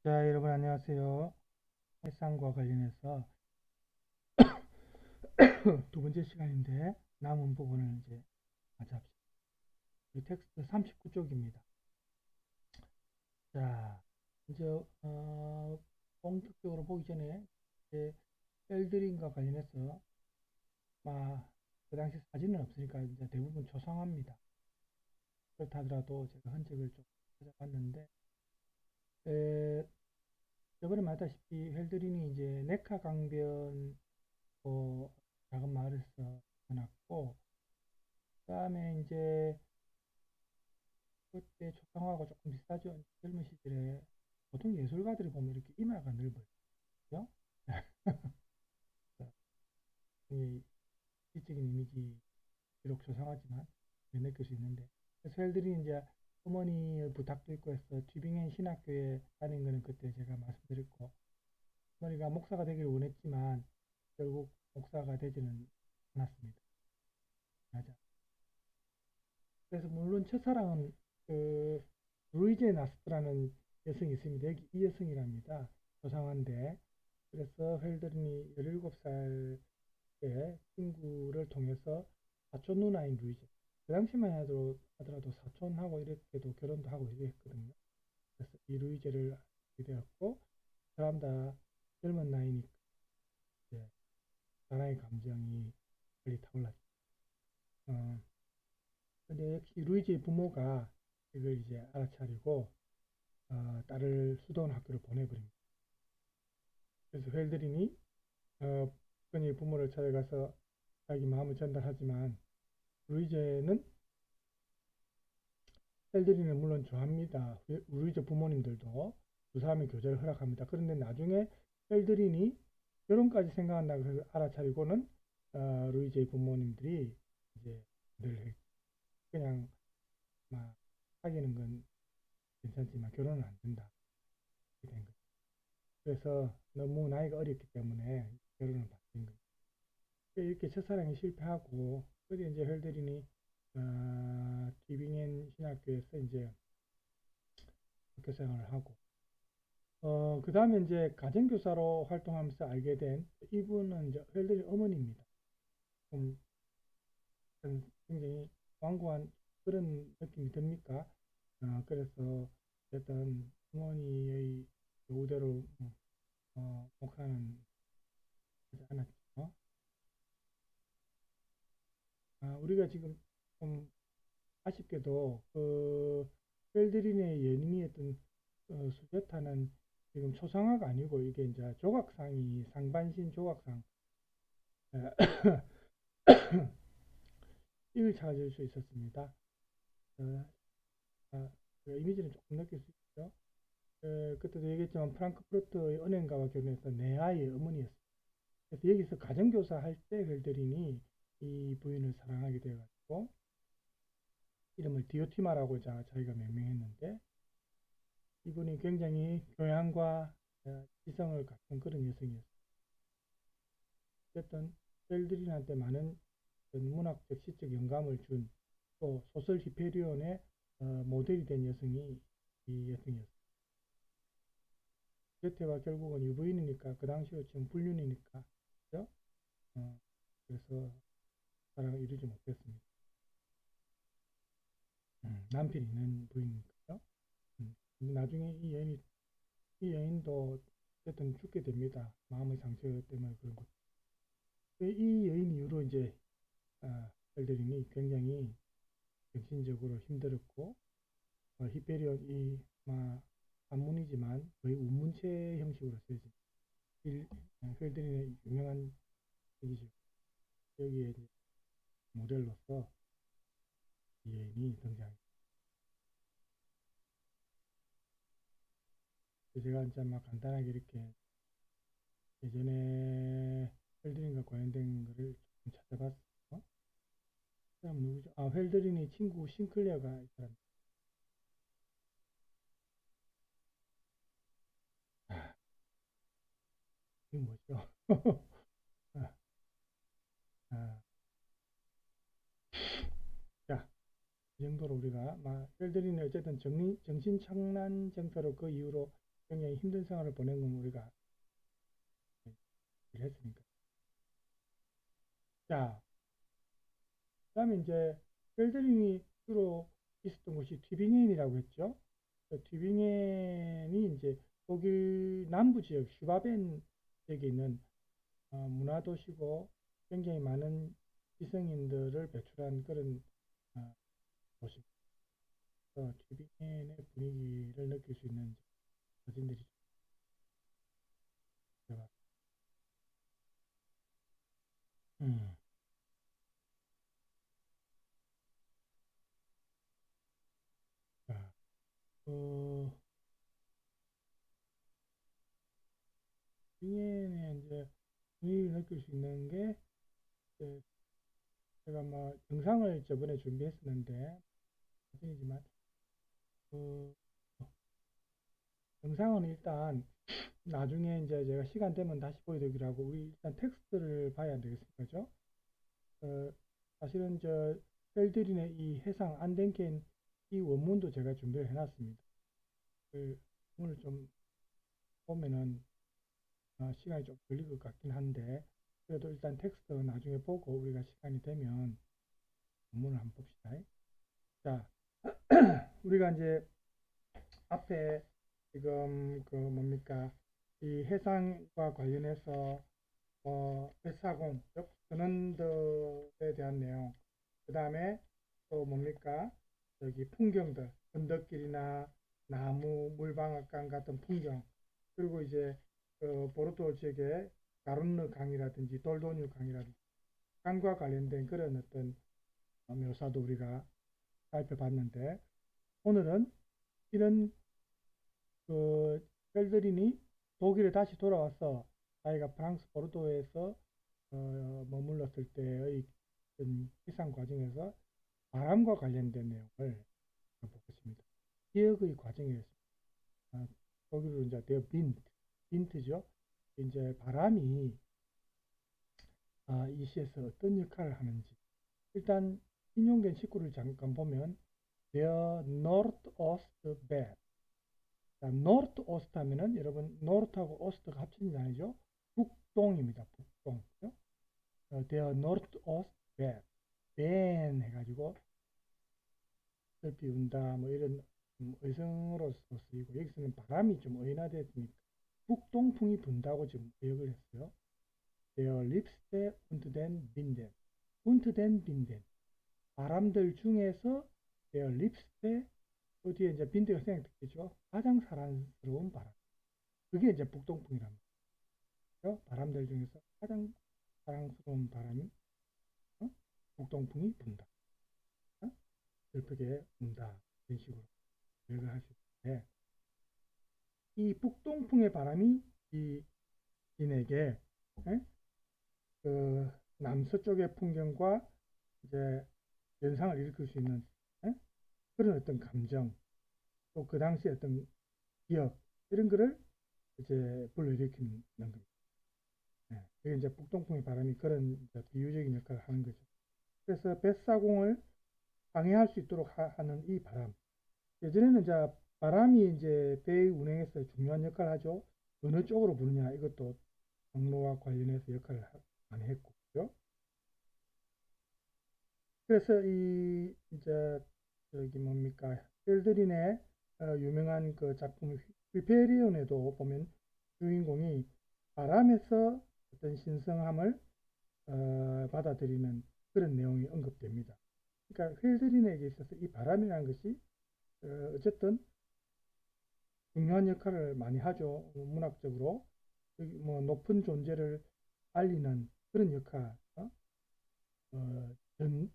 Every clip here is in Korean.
자, 여러분 안녕하세요. 해상과 관련해서 두 번째 시간인데 남은 부분을 이제 마저 합시다. 이 텍스트 39쪽입니다. 자, 이제 본격적으로 보기 전에 이제 셀들인과 관련해서 그 당시 사진은 없으니까 이제 대부분 초상화입니다. 그렇다 하더라도 제가 흔적을 좀 찾아봤는데 저번에 말했다시피 헬드린이 이제 네카 강변 작은 마을에서 태어났고 그 다음에 이제 그때 초상화하고 조금 비슷하죠. 젊은 시절에 보통 예술가들이 보면 이렇게 이마가 넓어요. 그죠? 이 지적인 이미지 비록 초상하지만 느낄 수 있는데 셀들이 이제 어머니의 부탁도 있고 해서 튜빙엔 신학교에 다닌 거는 그때 제가 말씀드렸고 어머니가 목사가 되기를 원했지만 결국 목사가 되지는 않았습니다. 맞아. 그래서 물론 첫사랑은 그 루이제 나스트라는 여성이 있습니다. 여기 이 여성이랍니다. 조상한데 그래서 헬드린이 17살 때 친구를 통해서 사촌 누나인 루이제 그 당시만 하더라도 사촌하고 이렇게도 결혼도 하고 이랬거든요. 그래서 이 루이제를 알게 되었고 사람 다 젊은 나이니까 이제 사랑의 감정이 빨리 타올랐죠. 어, 근데 역시 루이지의 부모가 이걸 이제 알아차리고 딸을 수도원 학교를 보내버립니다. 그래서 헬드린이 그녀의 부모를 찾아가서 자기 마음을 전달하지만 루이제는 헬드린을 물론 좋아합니다. 루이제 부모님들도 두 사람의 교제를 허락합니다. 그런데 나중에 헬드린이 결혼까지 생각한다고 해서 알아차리고는 루이제의 부모님들이 이제 늘 그냥 막 사귀는 건 괜찮지만 결혼은 안 된다. 이렇게 된 거죠. 그래서 너무 나이가 어렸기 때문에 결혼을 받는 거죠. 이렇게 첫사랑이 실패하고 그래 이제 헬드린이 디빙엔 신학교에서 이제 학교 생활을 하고 그 다음에 이제 가정교사로 활동하면서 알게 된 이분은 이제 헬드린 어머니입니다. 좀 굉장히 완고한 그런 느낌이 듭니까? 그래서 어쨌든 어머니의 요구대로 목사는 하지 않았죠. 우리가 지금 좀 아쉽게도 그 펠드린의 연인이었던 수제타는 지금 초상화가 아니고 이게 이제 조각상이 상반신 조각상 이걸 찾을 수 있었습니다. 어, 그 이미지는 조금 느낄 수 있죠. 그때도 얘기했지만 프랑크푸르트의 은행가와 결혼했던 네 아이의 어머니였어요. 그래서 여기서 가정교사 할 때 펠드린이 이 부인을 사랑하게 돼가지고 이름을 디오티마라고 자기가 명명했는데 이분이 굉장히 교양과 지성을 갖춘 그런 여성이었어요. 어쨌든 셀드린한테 많은 문학적 시적 영감을 준 또 소설 히페리온의 모델이 된 여성이 이 여성이었어요. 게테가 결국은 유부인이니까 그 당시로 지금 불륜이니까 그죠? 그래서 사랑을 이루지 못했습니다. 남편이 있는 부인이니까요. 나중에 이 여인도 어쨌든 죽게 됩니다. 마음의 상처 때문에 그런 것. 이 여인 이후로 이제 헬드린이 굉장히 정신적으로 힘들었고 히페리온이 한문이지만 거의 운문체 형식으로 쓰여진 헬드린의 유명한 얘기죠. 여기에 이제 모델로서 이 여인이 등장합니다. 제가 이제 간단하게 이렇게 예전에 헬드린과 관련된 거를 좀 찾아봤어요. 그다음 누구죠? 헬드린의 친구 싱클레어가 있더랍니다. 아, 이게 뭐죠? 아, 아, 자, 이 정도로 우리가 헬드린이 어쨌든 정신착란 정서로 그 이후로 굉장히 힘든 생활을 보낸 건 우리가 했으니까. 자, 그다음에 이제 펠드린이 주로 있었던 곳이 튜빙엔이라고 했죠. 튜빙엔이 이제 독일 남부 지역 슈바벤 지역에 있는 문화도시고 굉장히 많은 지성인들을 배출한 그런 도시입니다. 튜빙엔의 분위기를 느낄 수 있는 사진들이죠. 음. 자, 어, 튜빙엔의 이제 분위기를 느낄 수 있는 게 이제 제가 뭐 영상을 저번에 준비했었는데 사진이지만 그 영상은 일단 나중에 이제 제가 시간 되면 다시 보여드리기로 하고 우리 일단 텍스트를 봐야 되겠습니까? 그죠? 어, 사실은 저 펠드린의 이 해상 안덴켄 이 원문도 제가 준비를 해놨습니다. 오늘 좀 보면은 시간이 좀 걸릴 것 같긴 한데 그래도 일단 텍스트 나중에 보고 우리가 시간이 되면 원문을 한번 봅시다. 자, 우리가 이제 앞에 지금 그 뭡니까 이 해상과 관련해서 뱃사공, 즉 전원들에 대한 내용, 그 다음에 또 뭡니까 여기 풍경들, 언덕길이나 나무, 물방앗간 같은 풍경, 그리고 이제 그 보르토 지역의 가룬느 강이라든지 돌도뉴 강이라든지 강과 관련된 그런 어떤 묘사도 우리가 살펴봤는데 오늘은 이런 그 펠드린이 독일에 다시 돌아와서 자기가 프랑스 보르도에서 머물렀을 때의 해상 과정에서 바람과 관련된 내용을 보겠습니다. 기억의 과정이었습니다. 독일로 이제 더 빈트죠. 이제 바람이 이 시에서 어떤 역할을 하는지 일단 인용된 식구를 잠깐 보면 Der Nordost Bad. 자, North Ost 하면은 여러분 North하고 Ost가 합쳐진 게 아니죠. 북동입니다. 북동. Der Nordost Bad. 벤 해가지고 비운다 뭐 이런 의성으로서 쓰이고 여기서는 바람이 좀 의인화됐으니까 북동풍이 분다고 지금 의역을 했어요. Der liebste und den Winden. und den Winden. 바람들 중에서 der liebste 뒤에 이제 빈대가 생략됐겠죠. 가장 사랑스러운 바람. 그게 이제 북동풍이랍니다. 바람들 중에서 가장 사랑스러운 바람이 북동풍이 분다. 슬프게 분다. 이런 식으로 요약을 할 수 있는데 이 북동풍의 바람이 이 인에게 그 남서쪽의 풍경과 이제 연상을 일으킬 수 있는 그런 어떤 감정 또 그 당시 어떤 기억 이런 거를 이제 불러일으키는 겁니다. 그게 이제 북동풍의 바람이 그런 비유적인 역할을 하는 거죠. 그래서 뱃사공을 방해할 수 있도록 하는 이 바람. 예전에는 이제 바람이 이제 배 운행에서 중요한 역할을 하죠. 어느 쪽으로 부느냐 이것도 경로와 관련해서 역할을 많이 했고, 그죠? 그래서 이 이제 저기 뭡니까 헬드린의 유명한 그 작품 휘페리온에도 보면 주인공이 바람에서 어떤 신성함을 받아들이는 그런 내용이 언급됩니다. 그러니까 헬드린에게 있어서 이 바람이라는 것이 어쨌든 중요한 역할을 많이 하죠. 문학적으로 뭐 높은 존재를 알리는 그런 역할,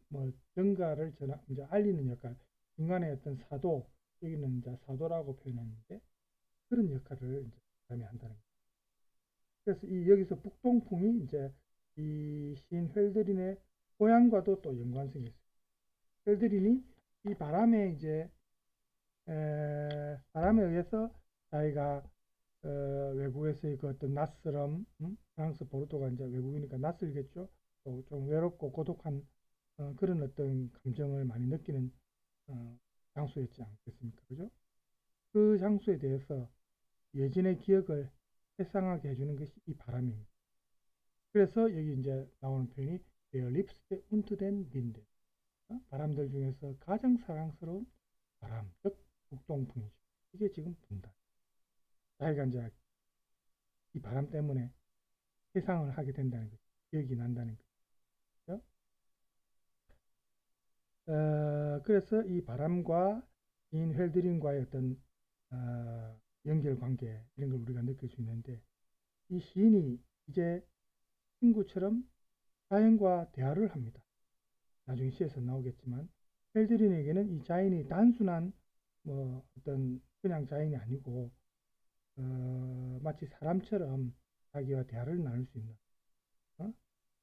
뭐 정가를 이제 알리는 역할, 중간에 어떤 사도, 여기는 이제 사도라고 표현했는데 그런 역할을 이제 바람이 한다는 거예요. 그래서 여기서 북동풍이 이제 이 시인 헬드린의 고향과도 또 연관성이 있어요. 헬드린이 이 바람에 이제 바람에 의해서 자기가 외국에서의 그 어떤 낯설음, 프랑스 보르도가 이제 외국이니까 낯설겠죠. 또 좀 외롭고 고독한 그런 어떤 감정을 많이 느끼는 장소였지 않겠습니까? 그죠? 그 장소에 대해서 예전의 기억을 회상하게 해주는 것이 이 바람입니다. 그래서 여기 이제 나오는 표현이 Der liebste unter den Winden. 바람들 중에서 가장 사랑스러운 바람, 즉 북동풍이죠. 이게 지금 분다. 자기가 이제 이 바람 때문에 회상을 하게 된다는 거죠. 기억이 난다는 거죠. 그래서 이 바람과 인 헬드린과의 어떤 연결 관계 이런 걸 우리가 느낄 수 있는데 이 시인이 이제 친구처럼 자연과 대화를 합니다. 나중에 시에서 나오겠지만 헬드린에게는 이 자연이 단순한 뭐 어떤 그냥 자연이 아니고 마치 사람처럼 자기와 대화를 나눌 수 있는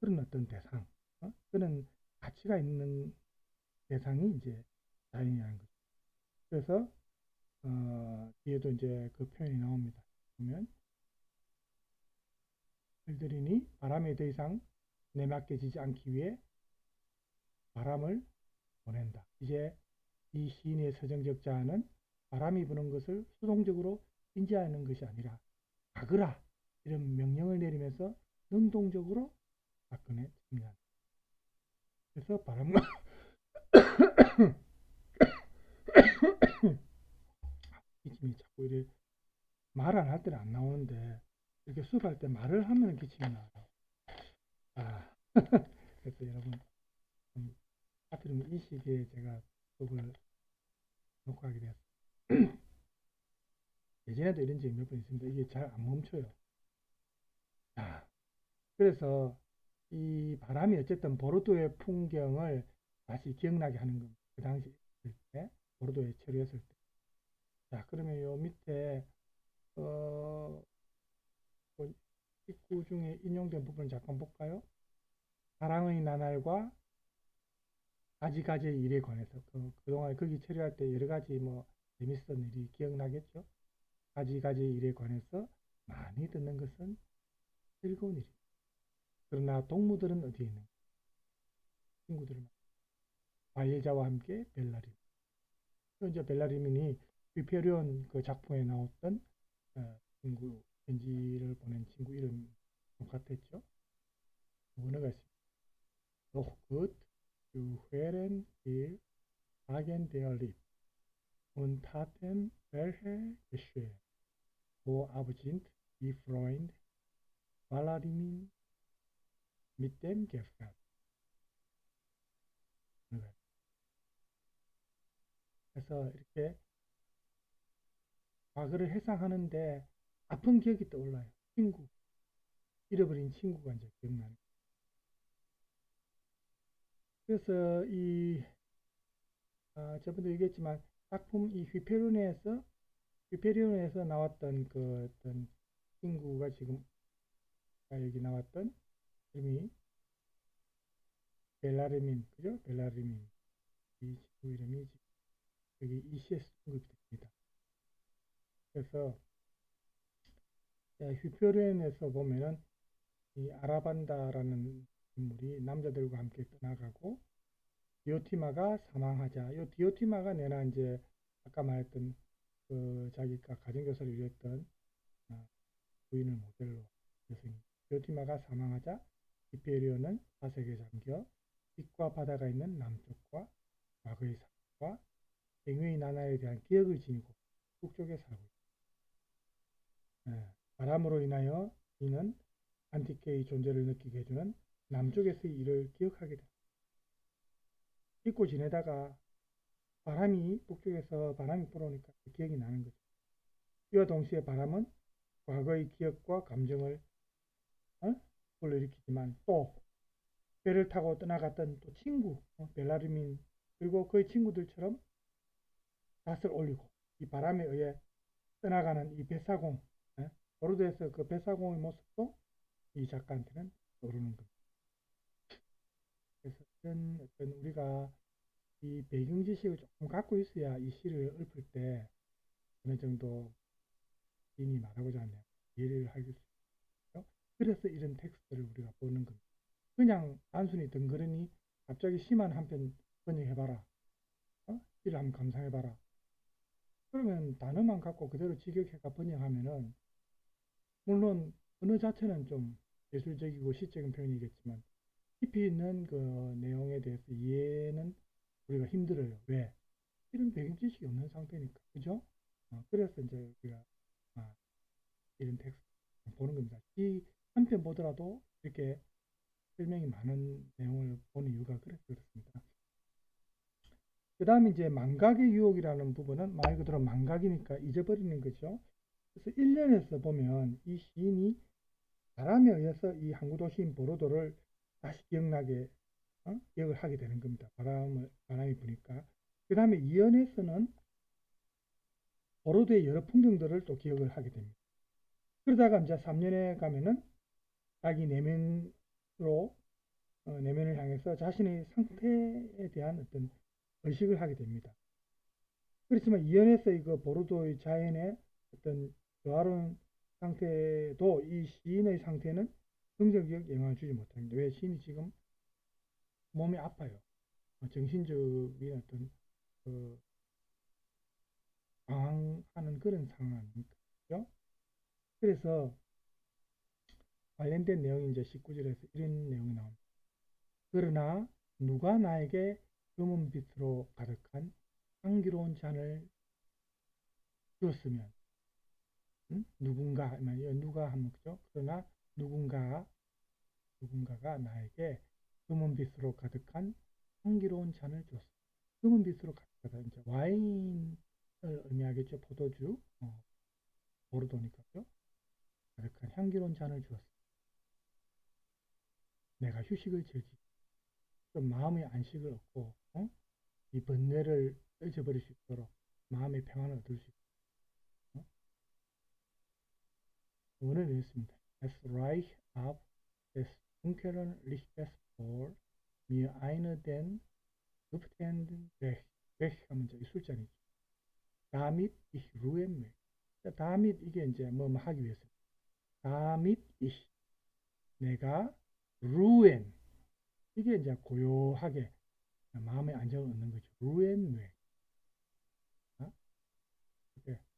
그런 어떤 대상, 그런 가치가 있는 대상이 이제 자연이라는 거죠. 그래서 뒤에도 이제 그 표현이 나옵니다. 보면 헬드린이 바람에 더 이상 내맡겨지지 않기 위해 바람을 보낸다. 이제 이 시인의 서정적 자아는 바람이 부는 것을 수동적으로 인지하는 것이 아니라 가거라 이런 명령을 내리면서 능동적으로 사건에 참여한다. 그래서 바람과 기침이 자꾸 이래 말 안 할 때는 안 나오는데 이렇게 수업할 때 말을 하면 기침이 나와요. 그래서 여러분 하필이면 이 시기에 제가 수업을 녹화하게 되었어요. 예전에도 이런 적이 몇 번 있습니다. 이게 잘 안 멈춰요. 그래서 이 바람이 어쨌든 보르도의 풍경을 다시 기억나게 하는 겁니다. 그 당시 있을 때 보르도에 체류했을 때. 자, 그러면 요 밑에 입구 중에 인용된 부분을 잠깐 볼까요? 사랑의 나날과 가지가지의 일에 관해서 그동안 거기 체류할 때 여러 가지 뭐 재밌었던 일이 기억나겠죠? 가지가지의 일에 관해서 많이 듣는 것은 즐거운 일입니다. 그러나 동무들은 어디에 있는가? 친구들은 과일자와 함께 벨라림. 이제 벨라림이 휘페리온 그 작품에 나왔던 친구 편지를 보낸 친구 이름 똑같았죠. 원어가 있습니다. Doch gut, du wären hier Hagen der Lieb und taten welche geschehen. Wo aber sind die Freund Baladimin mit dem Gefährt? 그래서 이렇게 과거를 회상하는데 아픈 기억이 떠올라요. 친구, 잃어버린 친구가 이제 기억나는. 그래서 이 저번도 얘기했지만 작품 이 휘페리온에서 나왔던 그 어떤 친구가 지금 여기 나왔던 이름이 벨라르민, 그죠? 벨라르민. 이 친구 이름이 여기 ECS 등급이 됩니다. 그래서 휘페리온에서 보면은 이 아라반다라는 인물이 남자들과 함께 떠나가고 디오티마가 사망하자. 이 디오티마가 내나 이제 아까 말했던 그 자기가 가정교사를 이뤘던 부인을 모델로 여성이 디오티마가 사망하자 히페리온은 사색에 잠겨 빛과 바다가 있는 남쪽과 과거의 삶과 맹유의 나라에 대한 기억을 지니고 북쪽에 살고 있다. 바람으로 인하여 이는 안티케의 존재를 느끼게 해주는 남쪽에서의 일을 기억하게 된다. 잊고 지내다가 북쪽에서 바람이 불어오니까 기억이 나는 거죠. 이와 동시에 바람은 과거의 기억과 감정을 불러일으키지만 또 배를 타고 떠나갔던 또 친구 벨라르민 그리고 그의 친구들처럼 낯을 올리고 이 바람에 의해 떠나가는 이 뱃사공 보르도에서 그 뱃사공의 모습도 이 작가한테는 떠오르는 겁니다. 그래서 이런 어떤 우리가 이 배경 지식을 조금 갖고 있어야 이 시를 읊을 때 어느 정도 시인이 말하고자 하는 이해를 할 수 있어요. 그래서 이런 텍스트를 우리가 보는 겁니다. 그냥 단순히 덩그러니 갑자기 시만 한 편 번역해봐라. 시를 한번 감상해봐라. 그러면 단어만 갖고 그대로 직역해가 번역하면은 물론 언어 자체는 좀 예술적이고 시적인 표현이겠지만 깊이 있는 그 내용에 대해서 이해는 우리가 힘들어요. 왜? 이런 배경 지식이 없는 상태니까. 그죠? 그래서 이제 우리가 아, 이런 텍스트 보는 겁니다. 이 한 편 보더라도 이렇게 설명이 많은 내용을 보는 이유가 그래서 그렇습니다. 그 다음에 이제 망각의 유혹이라는 부분은 말 그대로 망각이니까 잊어버리는 거죠. 그래서 1년에서 보면 이 시인이 바람에 의해서 이 항구 도시인 보로도를 다시 기억나게 기억을 하게 되는 겁니다. 바람이 부니까. 그 다음에 2연에서는 보로도의 여러 풍경들을 또 기억을 하게 됩니다. 그러다가 이제 3년에 가면은 자기 내면으로 내면을 향해서 자신의 상태에 대한 어떤 의식을 하게 됩니다. 그렇지만 이연에서 이거 보르도의 자연의 어떤 조화로운 상태도 이 시인의 상태는 긍정적 영향을 주지 못합니다. 왜? 시인이 지금 몸이 아파요. 정신적인 어떤 그 방황하는 그런 상황이니까. 그죠? 그래서 관련된 내용이 이제 19절에서 이런 내용이 나옵니다. 그러나 누가 나에게 금은빛으로 가득한 향기로운 잔을 주었으면 누군가 누가 하면 그죠? 그러나 누군가가 나에게 금은빛으로 가득한 향기로운 잔을 주었어. 금은빛으로 가득하다. 이제 와인을 의미하겠죠. 포도주, 보르도니까요. 가득한 향기로운 잔을 주었어. 내가 휴식을 즐기. 좀 마음의 안식을 얻고 이 번뇌를 잊어버릴 수 있도록 마음의 평안을 얻을 수 있도록 원을 읽습니다. Es reich ab des dunklen Lichtes vor mir eine den duftenden Weg 하면 저기 술잔이죠. damit ich ruhen möchte. damit 이게 이제 뭐 하기 위해서. damit ich 내가 ruhen 이게 이제 고요하게 마음의 안정을 얻는 거죠. ruhen möchte.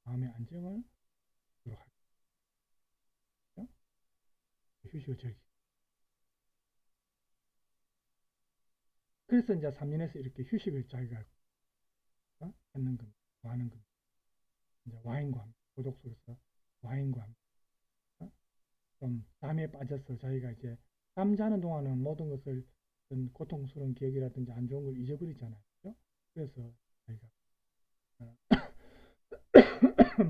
마음의 안정을 얻도록 하죠. 휴식을 즐기. 그래서 이제 3년에서 이렇게 휴식을 자기가 갖는 겁니다. 하는 겁니다. 이제 와인과 함께, 고독 속에서 와인과 함께 좀 잠에 빠져서 자기가 이제 잠자는 동안은 모든 것을 어떤 고통스러운 기억이라든지 안 좋은 걸 잊어버리잖아요. 그렇죠? 그래서 자기가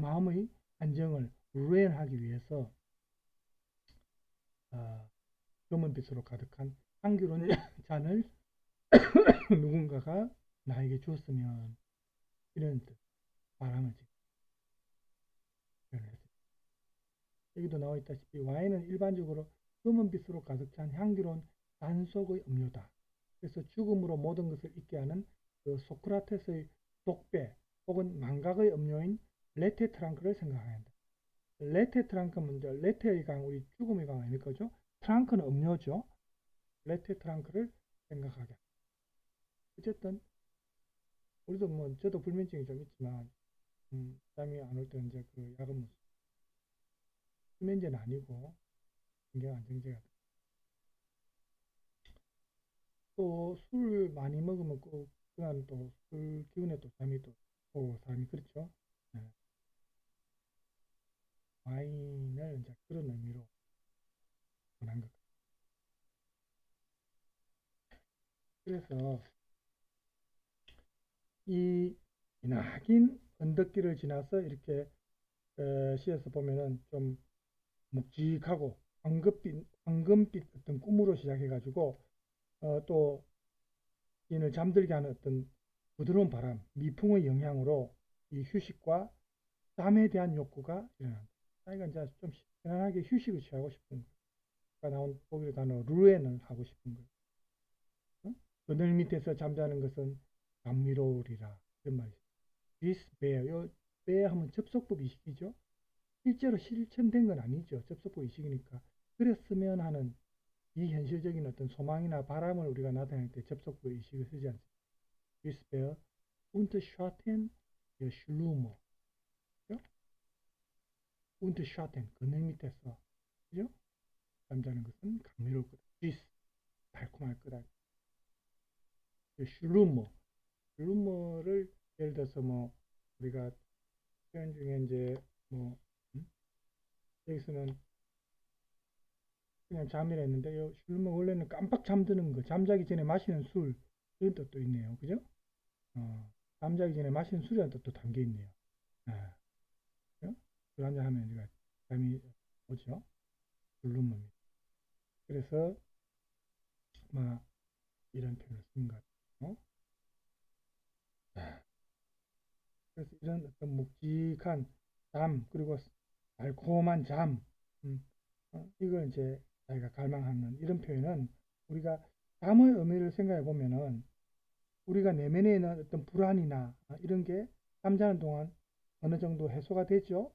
마음의 안정을 루엔하기 위해서 검은빛으로 가득한 향기로운 잔을 누군가가 나에게 주었으면 이런 뜻, 바람을 표현했습니다. 여기도 나와 있다시피 와인은 일반적으로 검은빛으로 가득 찬 향기로운 단속의 음료다. 그래서 죽음으로 모든 것을 잊게 하는 그 소크라테스의 독배 혹은 망각의 음료인 레테 트랑크를 생각해야 한다. 레테 트랑크는 이제 레테의 강, 우리 죽음의 강 아닐 거죠? 트랑크는 음료죠. 레테 트랑크를 생각하게 합니다. 어쨌든 우리도 뭐 저도 불면증이 좀 있지만 잠이 안 올 때 이제 그 약은 수면제는 아니고 신경안정제가 또 술 많이 먹으면 꼭 그간 또 술 기운에 또 잠이 또 오고 사람이 그렇죠. 네. 와인을 이제 그런 의미로 권한 것 같아요. 그래서 이 기나긴 언덕길을 지나서 이렇게 시에서 보면은 좀 묵직하고 황금빛 어떤 꿈으로 시작해가지고 또 인을 잠들게 하는 어떤 부드러운 바람, 미풍의 영향으로 이 휴식과 잠에 대한 욕구가 일어난다. 자기가 이제 좀 편안하게 휴식을 취하고 싶은 거예요. 아까 나온 독일 단어 루엔을 하고 싶은 거예요. 그늘 밑에서 잠자는 것은 감미로우리라 이런 말이죠. This bear, 요 bear 하면 접속법 이식이죠. 실제로 실천된 건 아니죠. 접속법 이식이니까. 그랬으면 하는 이 현실적인 어떤 소망이나 바람을 우리가 나타낼 때 접속법 이식을 쓰지 않습니다. This bear und schatten der Schlumme. und Schatten, 그늘 밑에서, 그죠? 잠자는 것은 감미로울 거다. süß, 달콤할 거다. 슐루머, 슐루머를 예를 들어서 뭐 우리가 표현 중에 이제 뭐 여기서는 그냥 잠이라 했는데 요 슐루머 원래는 깜빡 잠드는 거, 잠자기 전에 마시는 술 이런 뜻도 있네요, 그죠? 잠자기 전에 마시는 술이라는 뜻도 담겨 있네요. 아, 그죠? 술 한잔 하면 우리가 잠이 오죠. 슐루머입니다. 그래서 막 이런 표현을 쓴 것 같아요. 그래서 이런 어떤 묵직한 잠, 그리고 달콤한 잠, 음, 이걸 이제 자기가 갈망하는 이런 표현은 우리가 잠의 의미를 생각해 보면은 우리가 내면에 있는 어떤 불안이나 이런 게 잠자는 동안 어느 정도 해소가 되죠.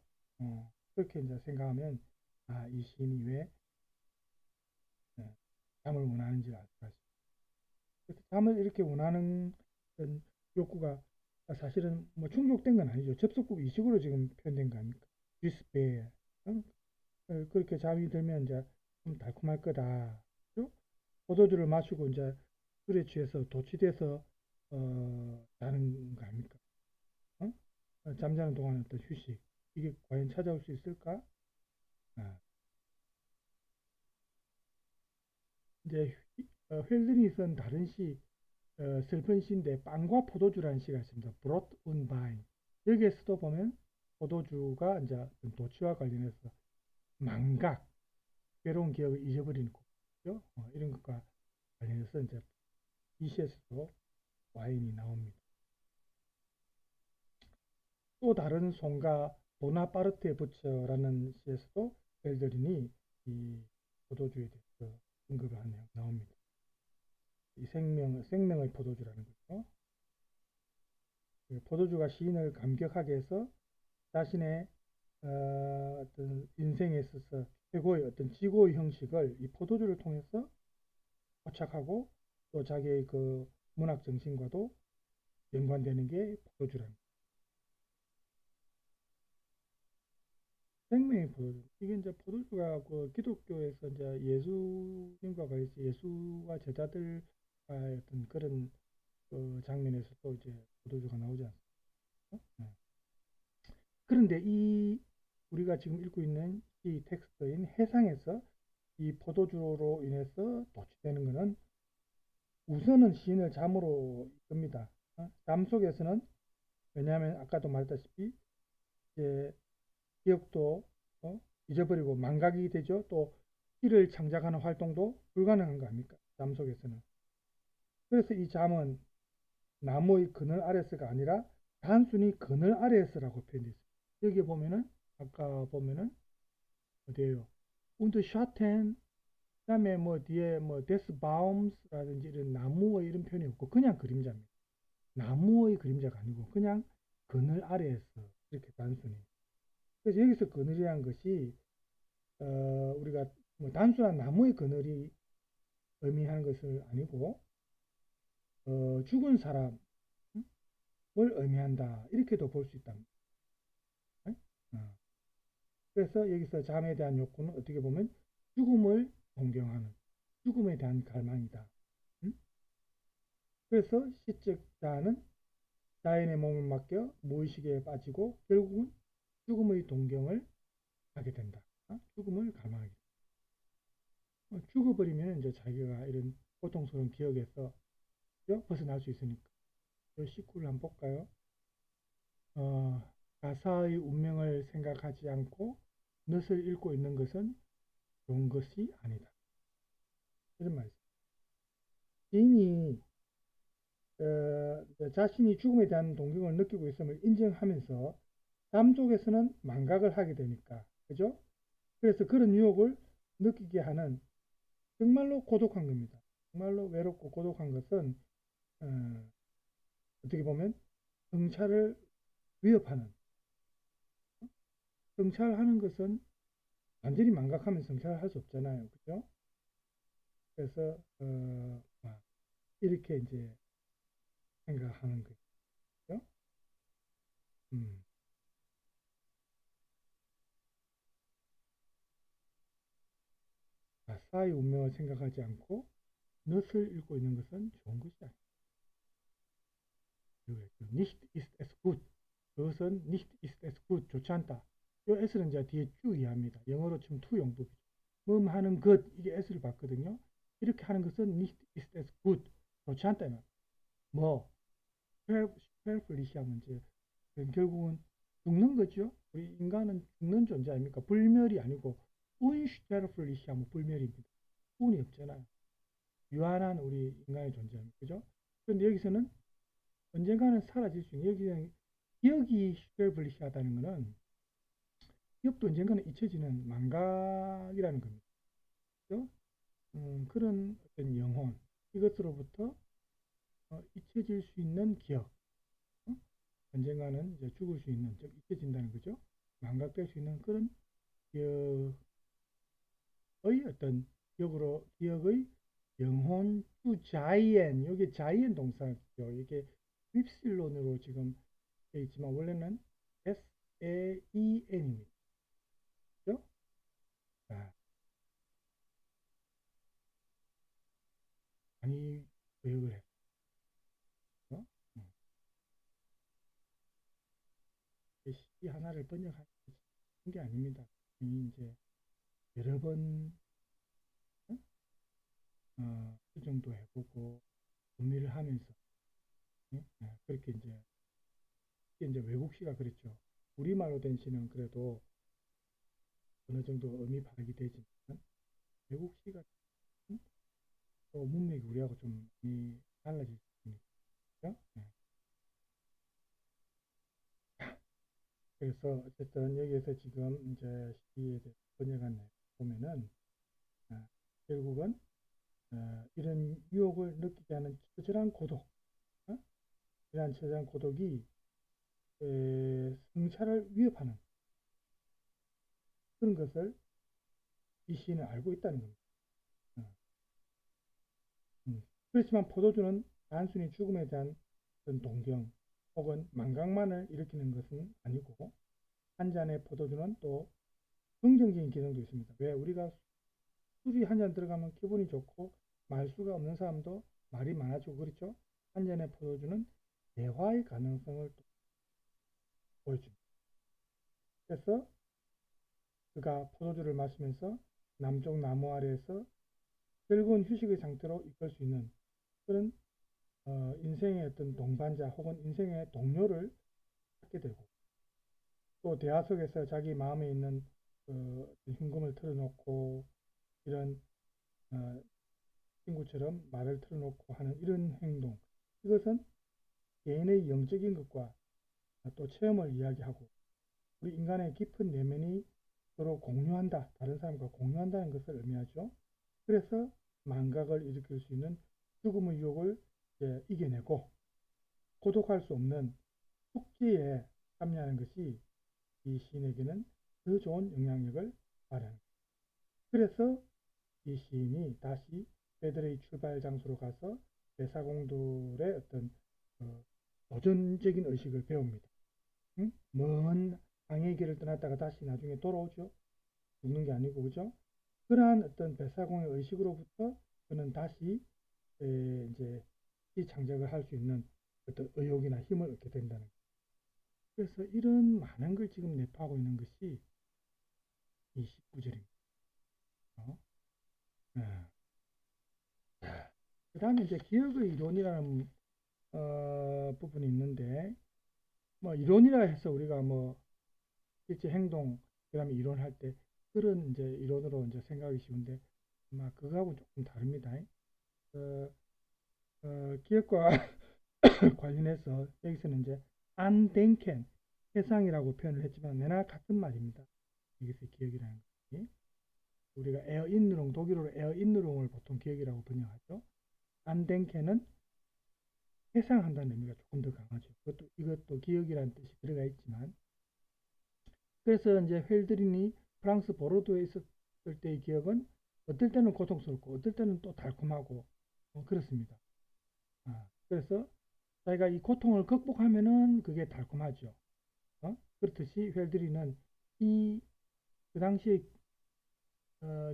그렇게 이제 생각하면 이 시인이 왜 잠을 원하는지 알 것 같습니다. 그래서 잠을 이렇게 원하는 어떤 욕구가 사실은 뭐 충족된 건 아니죠. 접속국 이식으로 지금 표현된 거 아닙니까? 디스페. 그렇게 잠이 들면 이제 좀 달콤할 거다. 그죠? 포도주를 마시고 이제 술에 취해서 도취돼서 자는 거 아닙니까? 어? 잠자는 동안 어떤 휴식. 이게 과연 찾아올 수 있을까? 아, 이제 헬든이 쓴 다른 시, 슬픈 시인데 빵과 포도주라는 시가 있습니다. Brot und Wein. 여기에서도 보면 포도주가 이제 어떤 도취와 관련해서 망각, 괴로운 기억을 잊어버리는 거죠. 이런 것과 관련해서 이제 이 시에서도 와인이 나옵니다. 또 다른 송가 보나파르트의 부처라는 시에서도 벨드린이 이 포도주에 대해서 언급을 하는 내용 나옵니다. 이 생명의 포도주라는 거죠. 포도주가 시인을 감격하게 해서 자신의 어떤 인생에 있어서 최고의 어떤 지고의 형식을 이 포도주를 통해서 포착하고 또 자기의 그 문학 정신과도 연관되는 게 포도주랍니다. 생명의 포도주. 이게 이제 포도주가 그 기독교에서 이제 예수님과 관련해서 예수와 제자들과의 어떤 그런 그 장면에서도 이제 포도주가 나오지 않습니까? 네. 그런데 이 우리가 지금 읽고 있는 이 텍스트인 해상에서 이 포도주로 인해서 도취되는 것은 우선은 시인을 잠으로 이끕니다. 잠 속에서는 왜냐하면 아까도 말했다시피 이제 기억도 잊어버리고 망각이 되죠. 또 시를 창작하는 활동도 불가능한 거 아닙니까? 잠 속에서는. 그래서 이 잠은 나무의 그늘 아래서가 아니라 단순히 그늘 아래에서라고 표현되어 있습니다. 여기 보면은 아까 보면은 어디에요? 운드 샤텐 그다음에 뭐 뒤에 뭐 데스 바움스라든지 이런 나무의 이런 표현이 없고 그냥 그림자입니다. 나무의 그림자가 아니고 그냥 그늘 아래에서 이렇게 단순히. 그래서 여기서 그늘이란 것이 우리가 뭐 단순한 나무의 그늘이 의미하는 것은 아니고 죽은 사람을 의미한다 이렇게도 볼 수 있답니다. 어. 그래서 여기서 잠에 대한 욕구는 어떻게 보면 죽음을 동경하는 죽음에 대한 갈망이다. 그래서 시적 자는 자연의 몸을 맡겨 무의식에 빠지고 결국은 죽음의 동경을 하게 된다. 죽음을 갈망하게 된다. 죽어버리면 이제 자기가 이런 고통스러운 기억에서 벗어날 수 있으니까. 이 19를 한번 볼까요? 가사의 운명을 생각하지 않고 넛을 읽고 있는 것은 좋은 것이 아니다. 이런 말이죠. 시인이 자신이 죽음에 대한 동경을 느끼고 있음을 인정하면서 삶 속에서는 망각을 하게 되니까, 그죠? 그래서 그런 유혹을 느끼게 하는 정말로 고독한 겁니다. 정말로 외롭고 고독한 것은 어떻게 보면 성찰을 위협하는 성찰하는 것은 완전히 망각하면 성찰을 할 수 없잖아요. 그죠? 그래서 이렇게 이제 생각하는 거죠. 음. 아싸의 운명을 생각하지 않고 not을 읽고 있는 것은 좋은 것이 아니다. nicht ist es gut. 그것은 nicht ist es gut. 좋지 않다. 이 s는 이제 뒤에 쭉 이해합니다. 영어로 치면 to 용법이죠. 뭐 하는 것, 이게 s를 봤거든요. 이렇게 하는 것은 nicht ist es gut. 좋지 않다. 뭐, 슈퍼플리시 하면 이제 결국은 죽는 거죠. 우리 인간은 죽는 존재 아닙니까? 불멸이 아니고 unsterblich이 하면 불멸입니다. 운이 없잖아요. 유한한 우리 인간의 존재입니다. 그죠? 그런데 여기서는 언젠가는 사라질 수 있는, 여기 슈퍼블리시하다는 것은 기업도 언젠가는 잊혀지는 망각이라는 겁니다. 그죠? 그런 어떤 영혼, 이것으로부터 잊혀질 수 있는 기억, 언젠가는 이제 죽을 수 있는, 좀 잊혀진다는 거죠. 망각될 수 있는 그런 기억의 어떤 기억의 영혼 자이엔, 여기 자이엔 동사죠. 이게 윕실론으로 지금 되어 있지만 원래는 SAEN입니다. 그죠? 자, 많이 교육을 했죠. 시 하나를 번역하는 게 아닙니다. 이제 여러 번 수정도 해보고 정리를 하면서 그렇게 이제 외국시가 그랬죠. 우리말로 된 시는 그래도 어느 정도 의미 파악이 되지만 외국시가 또 문맥이 우리하고 좀 많이 달라질 수 있으니까. 그래서 어쨌든 여기에서 지금 이제 시에 대해서 번역한 내용 보면은 결국은 이런 유혹을 느끼게 하는 처절한 고독, 이러한 처절한 고독이 성찰을 위협하는 그런 것을 이 시인은 알고 있다는 겁니다. 그렇지만 포도주는 단순히 죽음에 대한 어떤 동경 혹은 망각만을 일으키는 것은 아니고 한 잔의 포도주는 또 긍정적인 기능도 있습니다. 왜? 우리가 술이 한 잔 들어가면 기분이 좋고 말수가 없는 사람도 말이 많아지고 그렇죠? 한 잔의 포도주는 대화의 가능성을 보여줍니다. 그래서 그가 포도주를 마시면서 남쪽 나무 아래에서 즐거운 휴식의 상태로 이끌 수 있는 그런 인생의 어떤 동반자 혹은 인생의 동료를 찾게 되고 또 대화 속에서 자기 마음에 있는 흉금을 털어놓고 이런 친구처럼 말을 틀어놓고 하는 이런 행동, 이것은 개인의 영적인 것과 또 체험을 이야기하고 우리 인간의 깊은 내면이 서로 공유한다, 다른 사람과 공유한다는 것을 의미하죠. 그래서 망각을 일으킬 수 있는 죽음의 유혹을 이겨내고 고독할 수 없는 숙제에 참여하는 것이 이 시인에게는 더 좋은 영향력을 발휘합니다. 그래서 이 시인이 다시 그들의 출발 장소로 가서 대사공들의 어떤 도전적인 의식을 배웁니다. 먼 항해의 길을 떠났다가 다시 나중에 돌아오죠. 죽는 게 아니고, 그죠? 그러한 어떤 배사공의 의식으로부터 그는 다시 이제 시 창작을 할 수 있는 어떤 의욕이나 힘을 얻게 된다는 거예요. 그래서 이런 많은 걸 지금 내포하고 있는 것이 이 19절입니다. 그 다음에 이제 기억의 이론이라는 부분이 있는데, 뭐 이론이라 해서 우리가 뭐 실제 행동 그다음에 이론할 때 그런 이제 이론으로 이제 생각하기 쉬운데 아마 그거하고 조금 다릅니다. 기억과 관련해서 여기서는 이제 안덴켄 해상이라고 표현을 했지만 내나 같은 말입니다. 여기서 기억이라는 것이 우리가 에어인누롱, 독일어로 에어인누롱을 보통 기억이라고 번역하죠. 안덴켄은 해상한다는 의미가 조금 더 강하죠. 이것도 기억이라는 뜻이 들어가 있지만 그래서 이제 헬드린이 프랑스 보르도에 있었을 때의 기억은 어떨 때는 고통스럽고 어떨 때는 또 달콤하고 그렇습니다. 그래서 자기가 이 고통을 극복하면은 그게 달콤하죠. 그렇듯이 헬드린은 그 당시에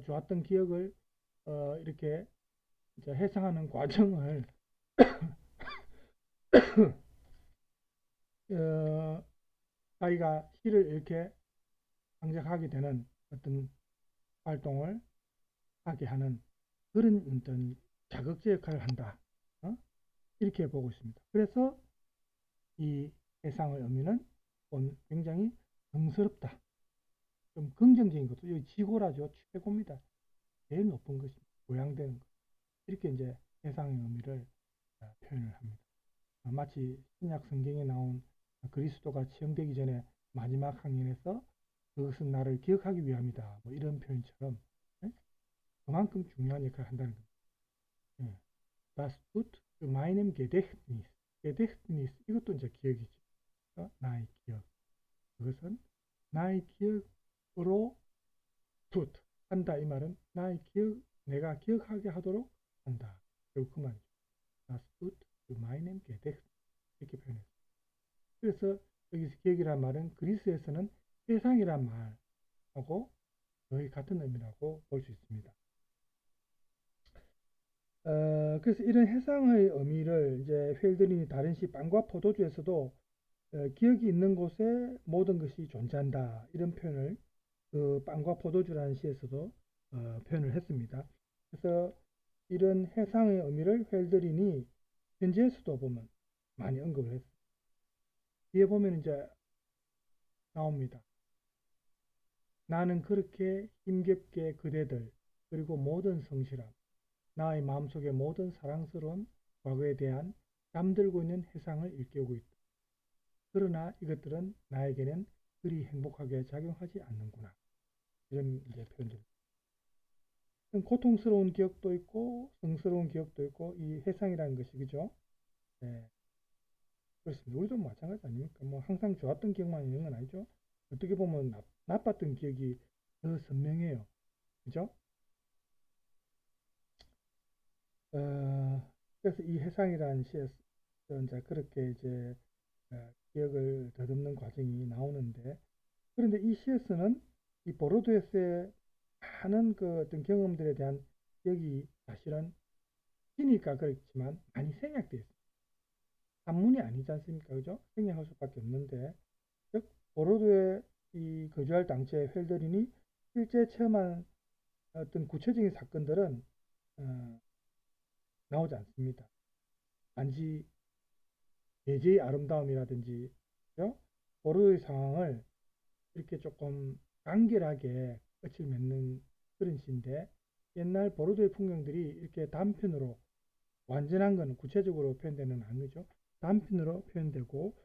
좋았던 기억을 이렇게 이제 해상하는 과정을 자기가 시를 이렇게 창작하게 되는 어떤 활동을 하게 하는 그런 어떤 자극제 역할을 한다. 이렇게 보고 있습니다. 그래서 이 해상의 의미는 굉장히 성스럽다. 좀 긍정적인 것도 여기 지고라죠. 최고입니다. 제일 높은 것이 모양되는 것. 이렇게 이제 해상의 의미를 표현을 합니다. 마치 신약 성경에 나온 그리스도가 체험되기 전에 마지막 항연에서 그것은 나를 기억하기 위함이다. 뭐 이런 표현처럼 그만큼 중요한 역할을 한다는 겁니다. Das tut für meinem Gedächtnis. Gedächtnis 이것도 이제 기억이죠. 나의 기억. 그것은 나의 기억으로 tut 한다 이 말은 나의 기억 내가 기억하게 하도록 한다. 결국 그 말이죠. Das tut für meinem Gedächtnis 이렇게 표현했어요. 그래서 여기서 기억이란 말은 그리스에서는 세상이란 말하고 거의 같은 의미라고 볼 수 있습니다. 그래서 이런 해상의 의미를 이제 훸드린이 다른 시 빵과 포도주에서도 기억이 있는 곳에 모든 것이 존재한다 이런 표현을 그 빵과 포도주라는 시에서도 표현을 했습니다. 그래서 이런 해상의 의미를 훸드린이 현지에서도 보면 많이 언급을 했어요. 뒤에 보면 이제 나옵니다. 나는 그렇게 힘겹게 그대들 그리고 모든 성실함 나의 마음속의 모든 사랑스러운 과거에 대한 잠들고 있는 해상을 일깨우고 있다. 그러나 이것들은 나에게는 그리 행복하게 작용하지 않는구나. 이런 이제 표현들. 고통스러운 기억도 있고 성스러운 기억도 있고 이 해상이라는 것이 그죠? 네. 그렇습니다. 우리도 마찬가지 아닙니까? 뭐 항상 좋았던 기억만 있는 건 아니죠. 어떻게 보면 나빴던 기억이 더 선명해요. 그죠? 그래서 이 해상이라는 시에서 이제 그렇게 이제 기억을 더듬는 과정이 나오는데 그런데 이 시에서는 이 보르도에서의 많은 그 어떤 경험들에 대한 기억이 사실은 시니까 그렇지만 많이 생략되어 있습니다. 한문이 아니지 않습니까? 그죠? 생략할 수밖에 없는데 즉 보르도에 이 거주할 당시에 훸드린이 실제 체험한 어떤 구체적인 사건들은 나오지 않습니다. 단지 예제의 아름다움이라든지 그죠? 보르도의 상황을 이렇게 조금 간결하게 끝을 맺는 그런 시인데 옛날 보르도의 풍경들이 이렇게 단편으로 완전한 건 구체적으로 표현되는 아니죠. 단편으로 표현되고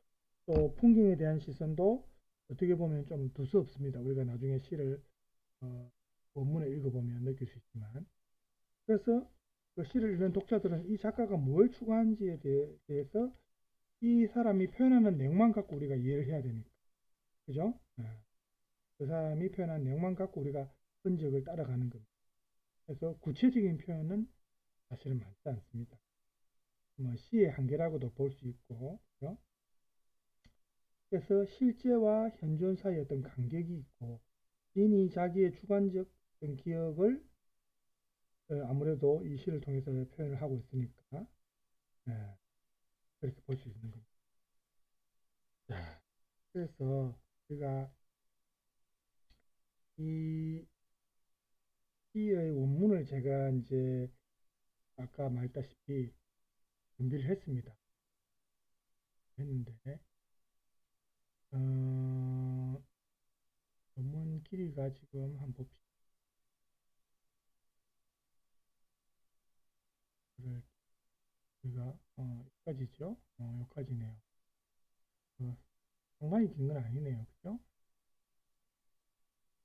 또 풍경에 대한 시선도 어떻게 보면 좀 두서없습니다. 우리가 나중에 시를 원문을 읽어보면 느낄 수 있지만 그래서 그 시를 읽는 독자들은 이 작가가 뭘 추구하는지에 대해서 이 사람이 표현하는 내용만 갖고 우리가 이해를 해야 되니까 그죠? 그 사람이 표현한 내용만 갖고 우리가 흔적을 따라가는 겁니다. 그래서 구체적인 표현은 사실은 많지 않습니다. 뭐 시의 한계라고도 볼 수 있고 그죠? 그래서 실제와 현존 사이에 어떤 간격이 있고 시인이 자기의 주관적 기억을 아무래도 이 시를 통해서 표현을 하고 있으니까 그렇게 볼 수 있는 겁니다. 자, 그래서 우리가 이 시의 원문을 제가 이제 아까 말했다시피 준비를 했습니다. 했는데 원문 길이가 지금 한번 봅시다. 우리가 여기까지죠? 여기까지네요. 상당히 긴 건 아니네요. 그죠?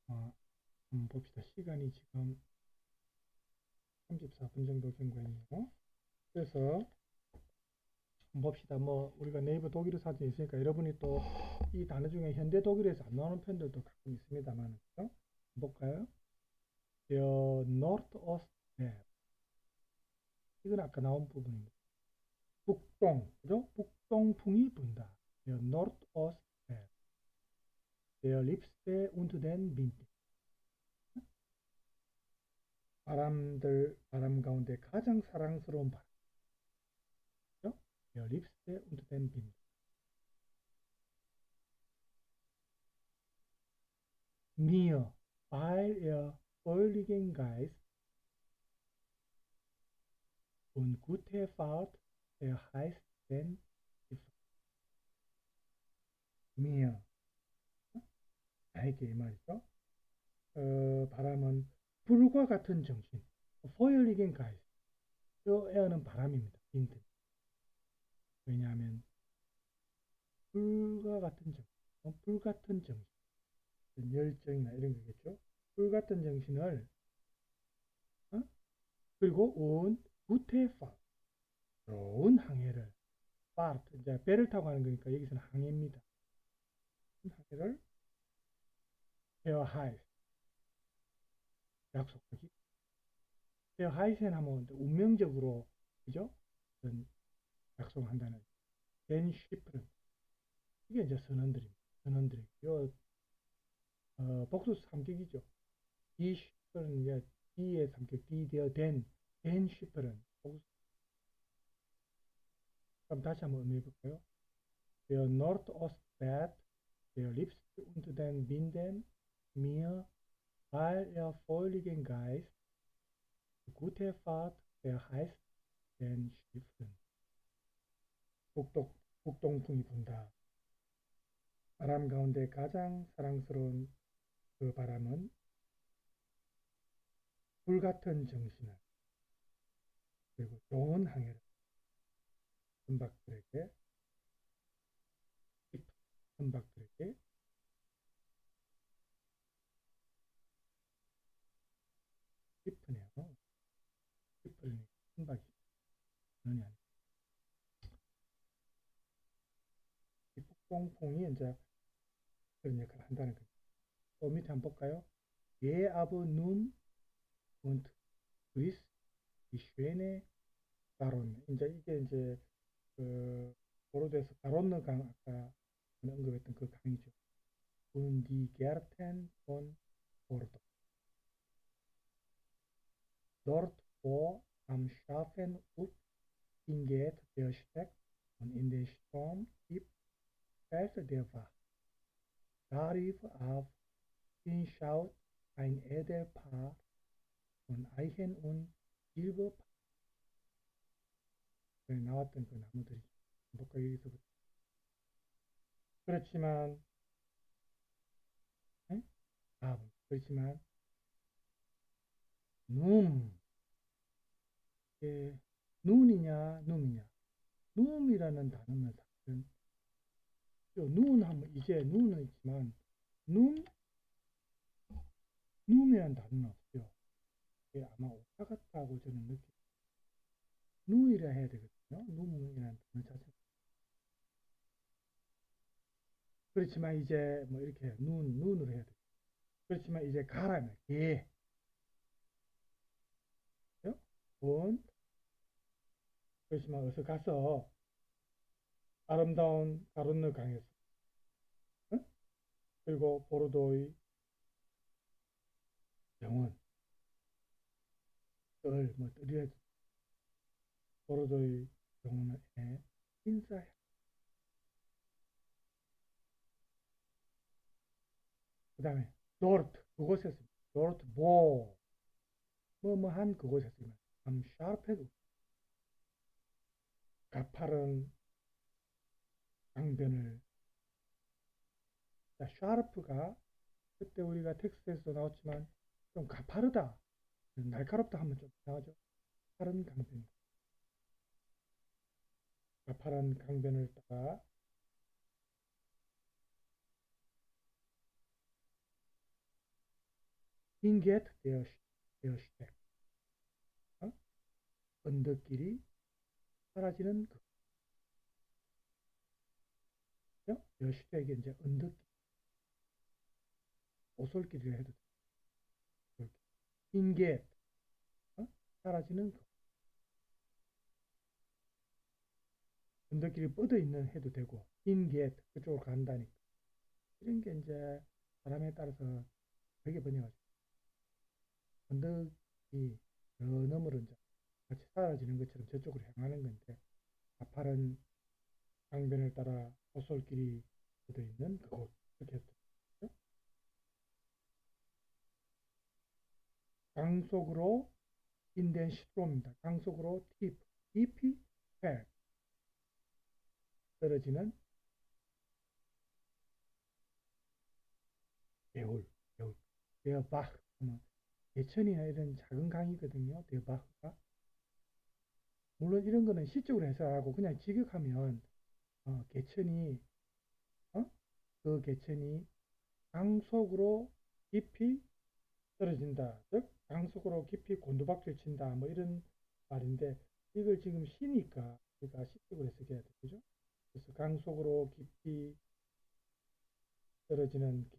한번 봅시다. 시간이 지금 34분 정도 된 거예요. 그래서 한번 봅시다. 뭐 우리가 네이버 독일어 사전이 있으니까 여러분이 또 이 단어 중에 현대 독일에서 안 나오는 편들도 가끔 있습니다만 그죠? 볼까요? Der Nordost 이건 아까 나온 부분입니다. 북동, 그죠? 북동풍이 분다. Der Nordost Der liebste unter den Wind. 바람 가운데 가장 사랑스러운 바람. 그죠? Der liebste unter den Winden. Mir, weil er feurigen Geist und gute Fahrt, er heißt den mir. 나에게 이 말이죠. 바람은 불과 같은 정신. Feurigen Geist. 저 에어는 바람입니다. 빈트. 왜냐하면 불과 같은 정신, 불같은 정신, 열정이나 이런 거겠죠. 불같은 정신을 그리고 온 구테파 좋은 항해를 파트 이제 배를 타고 가는 거니까 여기서는 항해입니다. 항해를 헤어 하이스 약속하기. 헤어 하이센 하면 운명적으로 그죠? 약속한다는 댄 시프는 이게 이제 선언들입니다. 선언들이요. 복수 삼격이죠. 이 시프는 이제 D의 삼격, D 되어 댄 시프는 복수. 그럼 다시 한번 의미해 볼까요? Der Nordostbad, der liebste unter den Winden, mir, weil er feurigen Geist, gute Fahrt, der heißt den Schiffen. 북동풍이 분다. 바람 가운데 가장 사랑스러운 그 바람은 불같은 정신을 그리고 좋은 항해를 선박들에게 선박들에게 깊으네요. 깊으니 선박이 전혀 아니에요. 이 북동풍이 이제 그런 역할을 한다는 거죠. 또 밑에 한번 볼까요? Je aber nun und grüß die schöne 가론네. 이제 이게 이제 그 보로도에서 가론느 강 아까 언급했던 그 강이죠. Und die Gärten von Bordeaux. Dort, wo am Schafen up hingeht der Steg und in den Sturm gibt, fällt der Wach. Darauf auf hinschaut ein Edelpaar von Eichen und Silberpaar. 나왔던 그 나무들이 볼까 여기서부터. 그렇지만 그렇지만 눈이냐 눔이냐 눔이라는 단어는 사실은 눈하면 이제 눈은 있지만 눔이라는 단어는 없죠. 이게 아마 오타 같다고 저는 느껴요. 누이라 해야 되거든요. 누이라는 단어 자체. 그렇지만 이제 뭐 이렇게 눈으로 해야 돼. 그렇지만 이제 가라면 개. 본. 그렇지만 어서 가서 아름다운 가론느 강에서 응? 그리고 보르도의 영원 뭐 뜰이라 보르도의 영혼에 인사해. 그 다음에 도르트 그곳에서 도르트 뭐뭐한 그곳에서 참 샤르페도 가파른 강변을 샤르프가 그때 우리가 텍스트에서 나왔지만 좀 가파르다 날카롭다 하면 좀 이상하죠. 파른 강변 가파른 강변을 따라 hingeht der Steg 언덕길이 사라지는 그 여시되게 이제 언덕길 오솔길이라 해도 돼. hingeht 사라지는 그 언덕길이 뻗어 있는 해도 되고 hingeht 그쪽으로 간다니까 이런 게 이제 사람에 따라서 되게 번역하죠. 언덕이 저 너머로 이제 같이 사라지는 것처럼 저쪽으로 향하는 건데, 가파른 강변을 따라 오솔길이 뻗어 있는 그곳, 이렇게 했죠. 강속으로 인된 시트로입니다. 강속으로 딥이 펠 떨어지는 개울, 개울. 데어바흐 하면 개천이나 이런 작은 강이거든요. 데어바흐가. 물론 이런 거는 시적으로 해석하고 그냥 직역하면 개천이 그 개천이 강속으로 깊이 떨어진다. 즉 강속으로 깊이 곤두박질 친다. 뭐 이런 말인데 이걸 지금 시니까 우리가 시적으로 해석해야 되죠. 그래서 강속으로 깊이 떨어지는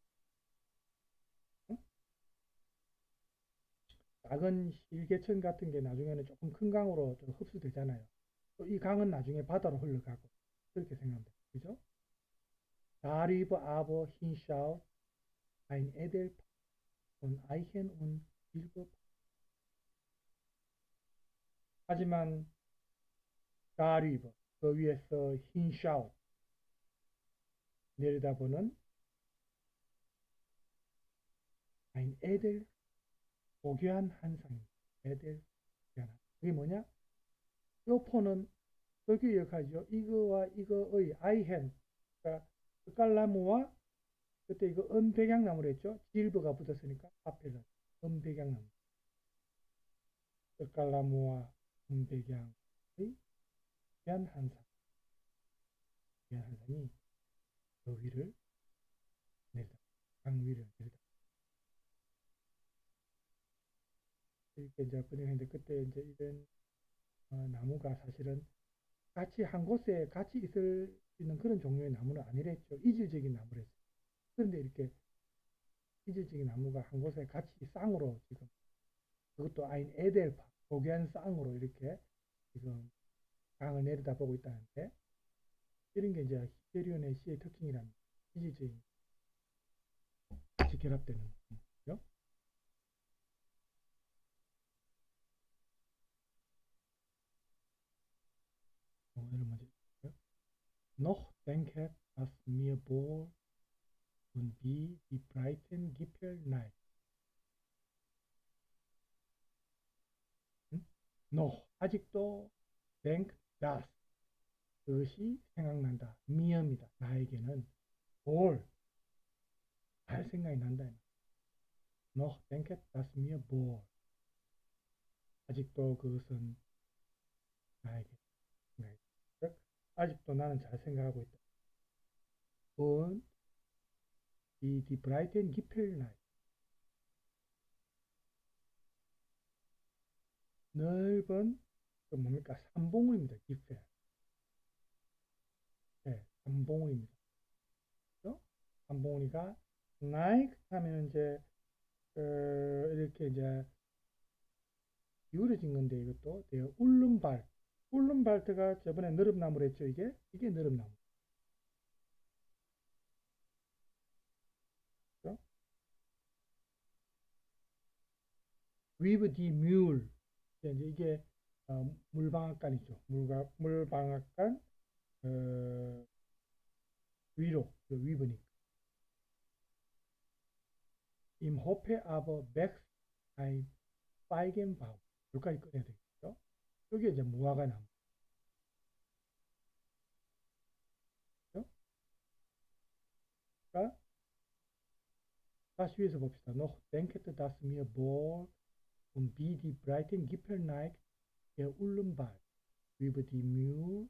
작은 실개천 같은 게 나중에는 조금 큰 강으로 좀 흡수되잖아요. 또 이 강은 나중에 바다로 흘러가고 그렇게 생각하면 돼요. 그죠? Darüber aber hinschaut ein Edelpaar von Eichen und Silber. 하지만 darüber 그 위에서 hinschaut 내려다보는 ein Edel 고귀한 한상입니다. Edel 고귀한 한상. 그게 뭐냐? 요 포는 그렇게 기억하죠. 이거와 이거의 아이헨, 그러니까 깔나무와 그때 이거 은백양나무를 했죠. 질버가 붙었으니까 앞에는 은백양나무. 깔나무와 은백양의 귀한 한상, 귀한 한상이 그 위를 내리다, 강 위를 내리다. 이렇게 이제 번역했는데 그때 이제 이런 나무가 사실은 같이 한 곳에 같이 있을 수 있는 그런 종류의 나무는 아니랬죠. 이질적인 나무랬어요. 그런데 이렇게 이질적인 나무가 한 곳에 같이 쌍으로 지금 그것도 아인 에델파 고귀한 쌍으로 이렇게 지금 강을 내려다보고 있다는데 이런 게 이제 히페리온의 시의 특징이랍니다. 이질적인 같이 결합되는 거죠. 오늘 먼저 Noch denket das mir wohl und wie die breiten Gipfel neigt. Noch 아직도 denk das 그것이 생각난다. 미어입니다. 나에게는 wohl 잘 생각이 난다. Noch denket das mir wohl 아직도 그것은 나에게 생각이 즉 아직도 나는 잘 생각하고 있다. und die breiten Gipfel neigt. 넓은 그 뭡니까? 삼봉우입니다. 기펠. 네, 삼봉우입니다. 그렇죠? 삼봉우리가 나이크 하면 이제 이렇게 이제 기울어진 건데 이것도 울름발. 울름발트가 저번에 너릅나무로 했죠. 이게 너릅나무. 그렇죠? With the mule. 이제 이게 물방앗간이죠. 물방앗간 위로 위브니까. Im Hofe aber wächst ein Feigenbaum. 여기까지 꺼내야 되겠죠. 여기 이제 무화과 나무. 그렇죠? 그러니까 다시 위에서 봅시다. Noch denket das mir wohl und wie die breiten Gipfel neigt der Ulmenwald über die Mühl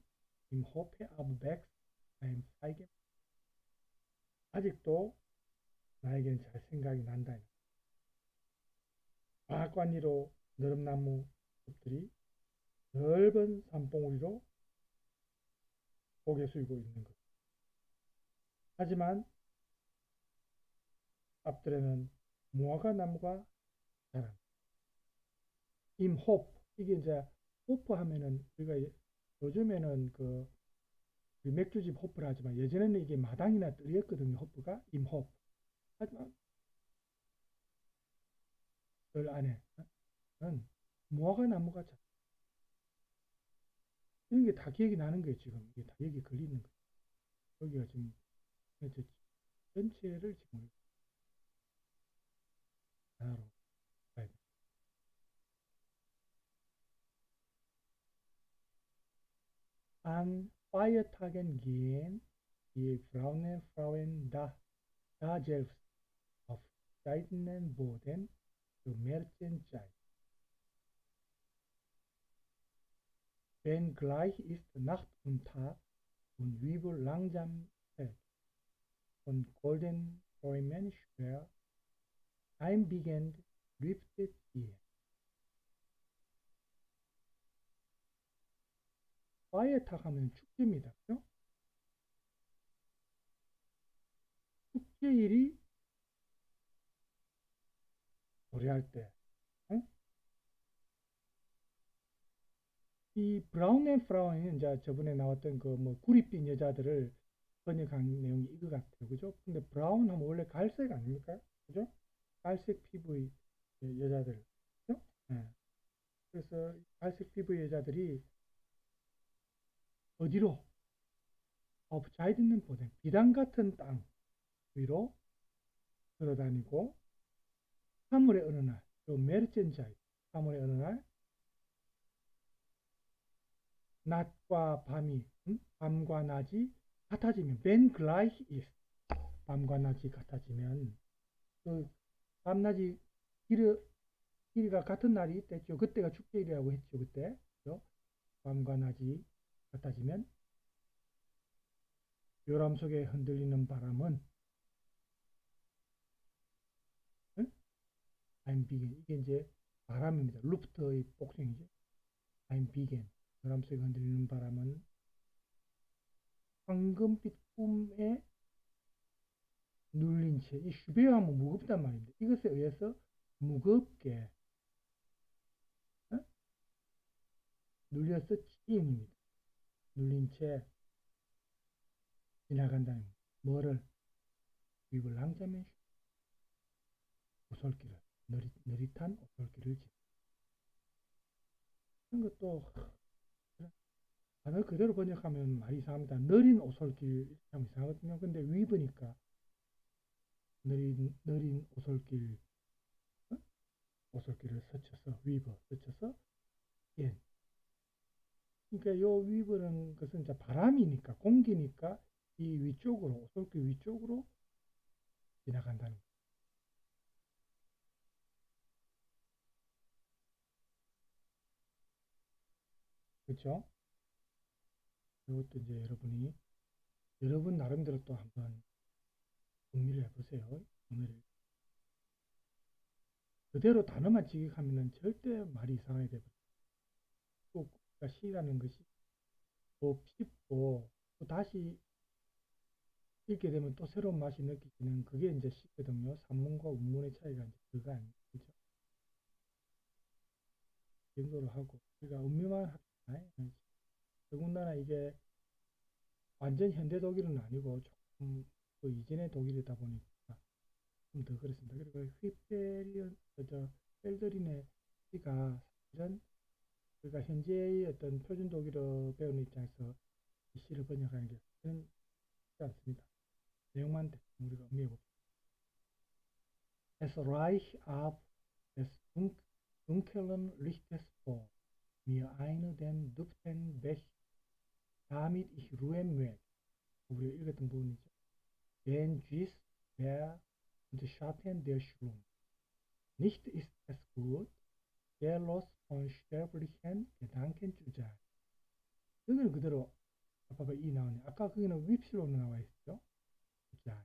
im Hofe aber wächst ein Feigenbaum. 아직도 나에게는 잘 생각이 난다. 과학관 위로 너름나무 숲들이 넓은 산봉우리로 고개 숙이고 있는 것. 하지만 앞들에는 무화과 나무가 자랍니다. 임홉 이게 이제 호프 하면은 우리가 요즘에는 그 맥주집 호프를 하지만 예전에는 이게 마당이나 뜰이었거든요. 호프가 임홉. 하지만 뜰 안에 무화과 나무가 이런 게 다 기억이 나는 거예요. 지금 이게 다 여기 걸리는 거예요. 여기가 지금 전체를 지금 하나로 봐야 돼요. An Feiertagen gehen die Frauen da selbst auf seidenen Boden zu Merchandise. Wenngleich ist Nacht und Tag und Weber langsam fällt und golden Träumen schwer einbiegend lüftet ihr. 파이어탁 하면 축제입니다. 그죠? 축제일이 노래할 때. 응? 이 브라운 앤 프라운은 이제 저번에 나왔던 그 뭐 구릿빛 여자들을 번역한 내용이 이거 같아요. 그죠? 근데 브라운 하면 원래 갈색 아닙니까? 그죠? 갈색 피부의 여자들. 그죠? 네. 그래서 갈색 피부의 여자들이 어디로? 업사이드 있는 보행, 비단 같은 땅 위로 걸어다니고 3월의 어느 날, 또 메르첸자이 3월의 어느 날 낮과 밤이 밤과 낮이 같아지면 벤 글라이히 이스 밤과 낮이 같아지면 그 밤낮이 길이가 같은 날이 있댔죠. 그때가 축제일이라고 했죠. 그때 그죠? 밤과 낮이 같아지면 요람 속에 흔들리는 바람은 응? I'm begin 이게 이제 바람입니다. 루프트의 복싱이죠. I'm begin 요람 속에 흔들리는 바람은 황금빛 꿈에 눌린 채, 이 슈베어하면 무겁단 말입니다. 이것에 의해서 무겁게 어? 눌려서 찌입니다. 눌린 채 지나간다는 겁니다. 뭐를? 위블 랑자면 오솔길을 느릿한 오솔길을 이런 것도 단어 그대로 번역하면 말이 이상합니다. 느린 오솔길 참 이상하거든요. 근데 위브니까 느린 오솔길 어? 오솔길을 스쳐서 위브 스쳐서 예. 그러니까 요 위브는 것은 이제 바람이니까 공기니까 이 위쪽으로 오솔길 위쪽으로 지나간다는 거죠. 그렇죠? 이것도 이제 여러분 나름대로 또 한번 정리를 해보세요. 오늘 그대로 단어만 직역하면은 절대 말이 이상하게 되거든요. 또 시라는 것이 쉽고 또 다시 읽게 되면 또 새로운 맛이 느껴지는 그게 이제 시거든요. 산문과 운문의 차이가 이제 그거 아니에요. 그죠? 이 정도로 하고 우리가 음미만 합시다. 더군다나 이게 완전 현대 독일은 아니고 조금 그 이전의 독일이다 보니까 좀 더 그렇습니다. 그리고 휘페리언 펠더린의 시가 사실은 우리가 현재의 어떤 표준 독일어 배우는 입장에서 이 시를 번역하는 게 쉽지 않습니다. 내용만 대충 우리가 음미해 봅시다. Es reich ab des dunklen Lichtes vor mir eine den duften Bech, damit ich ruhen möge. 우리가 읽었던 부분이죠. Den Gis, der und Schatten der Schlund. Nicht ist es gut, wehrlos von sterblichen Gedanken zu sein. 여기는 그대로 아빠가 이 나오네. 아까 거기는 윕실로 나와 있죠. 자,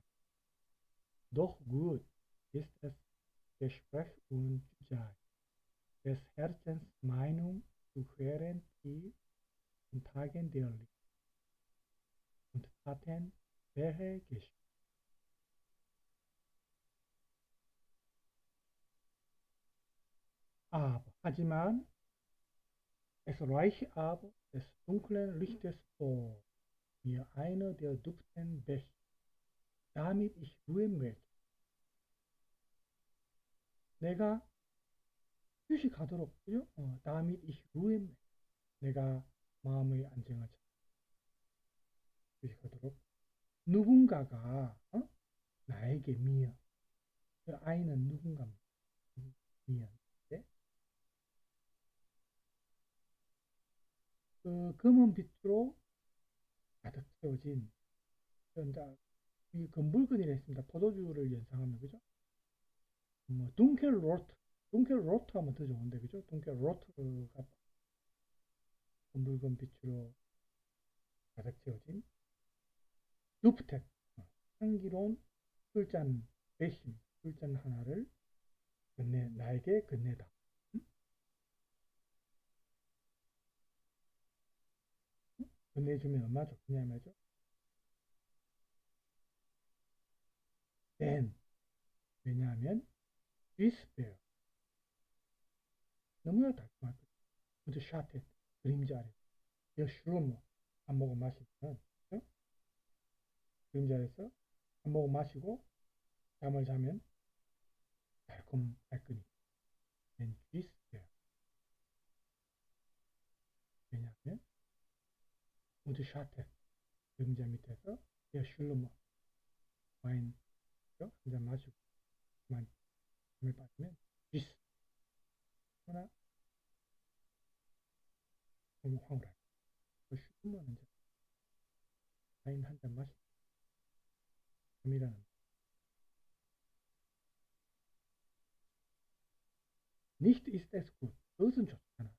doch gut ist es Gespräch und Sei, des Herzens Meinung zu hören, die in Tagen der Liebe und Taten welche geschieht. Aber, 하지만 es reicht ab des dunklen Lichtes vor mir einer der duften Bech, damit ich ruhen möchte. 내가 휴식하도록, 그죠? damit ich Ruhe, 내가 마음의 안정을 휴식하도록. 누군가가 나에게 미어, 그 아이는 누군가입니다. 미어. 네? 그 검은 빛으로 가득 채워진 이 건물근이라 했습니다. 포도주를 연상하면 그죠? 뭐 둥켈로트 하면 더 좋은데 그죠? 둥켈로트가 건물근 빛으로 가득 채워진 두프텍 향기로운 술잔 대신 술잔 하나를 나에게 건네다. 건네주면 얼마나 좋겠냐 말이죠. then 왜냐하면 whisper 너무나 달콤할 거예요. 모두 샤테 그림자 아래 여슈르모 한 모금 마시면 그림자 아래서 한 모금 마시고 잠을 자면 달콤할 거니 then whisper 왜냐하면 모두 샤테 그림자 밑에서 여슈르모 와인 한잔 마시고 그만 잠에 빠지면 위스 하나 너무 황홀하게 그 슈르모는 이제 와인 한잔 마시고 잠이라는 nicht ist es gut 그것은 좋지 않아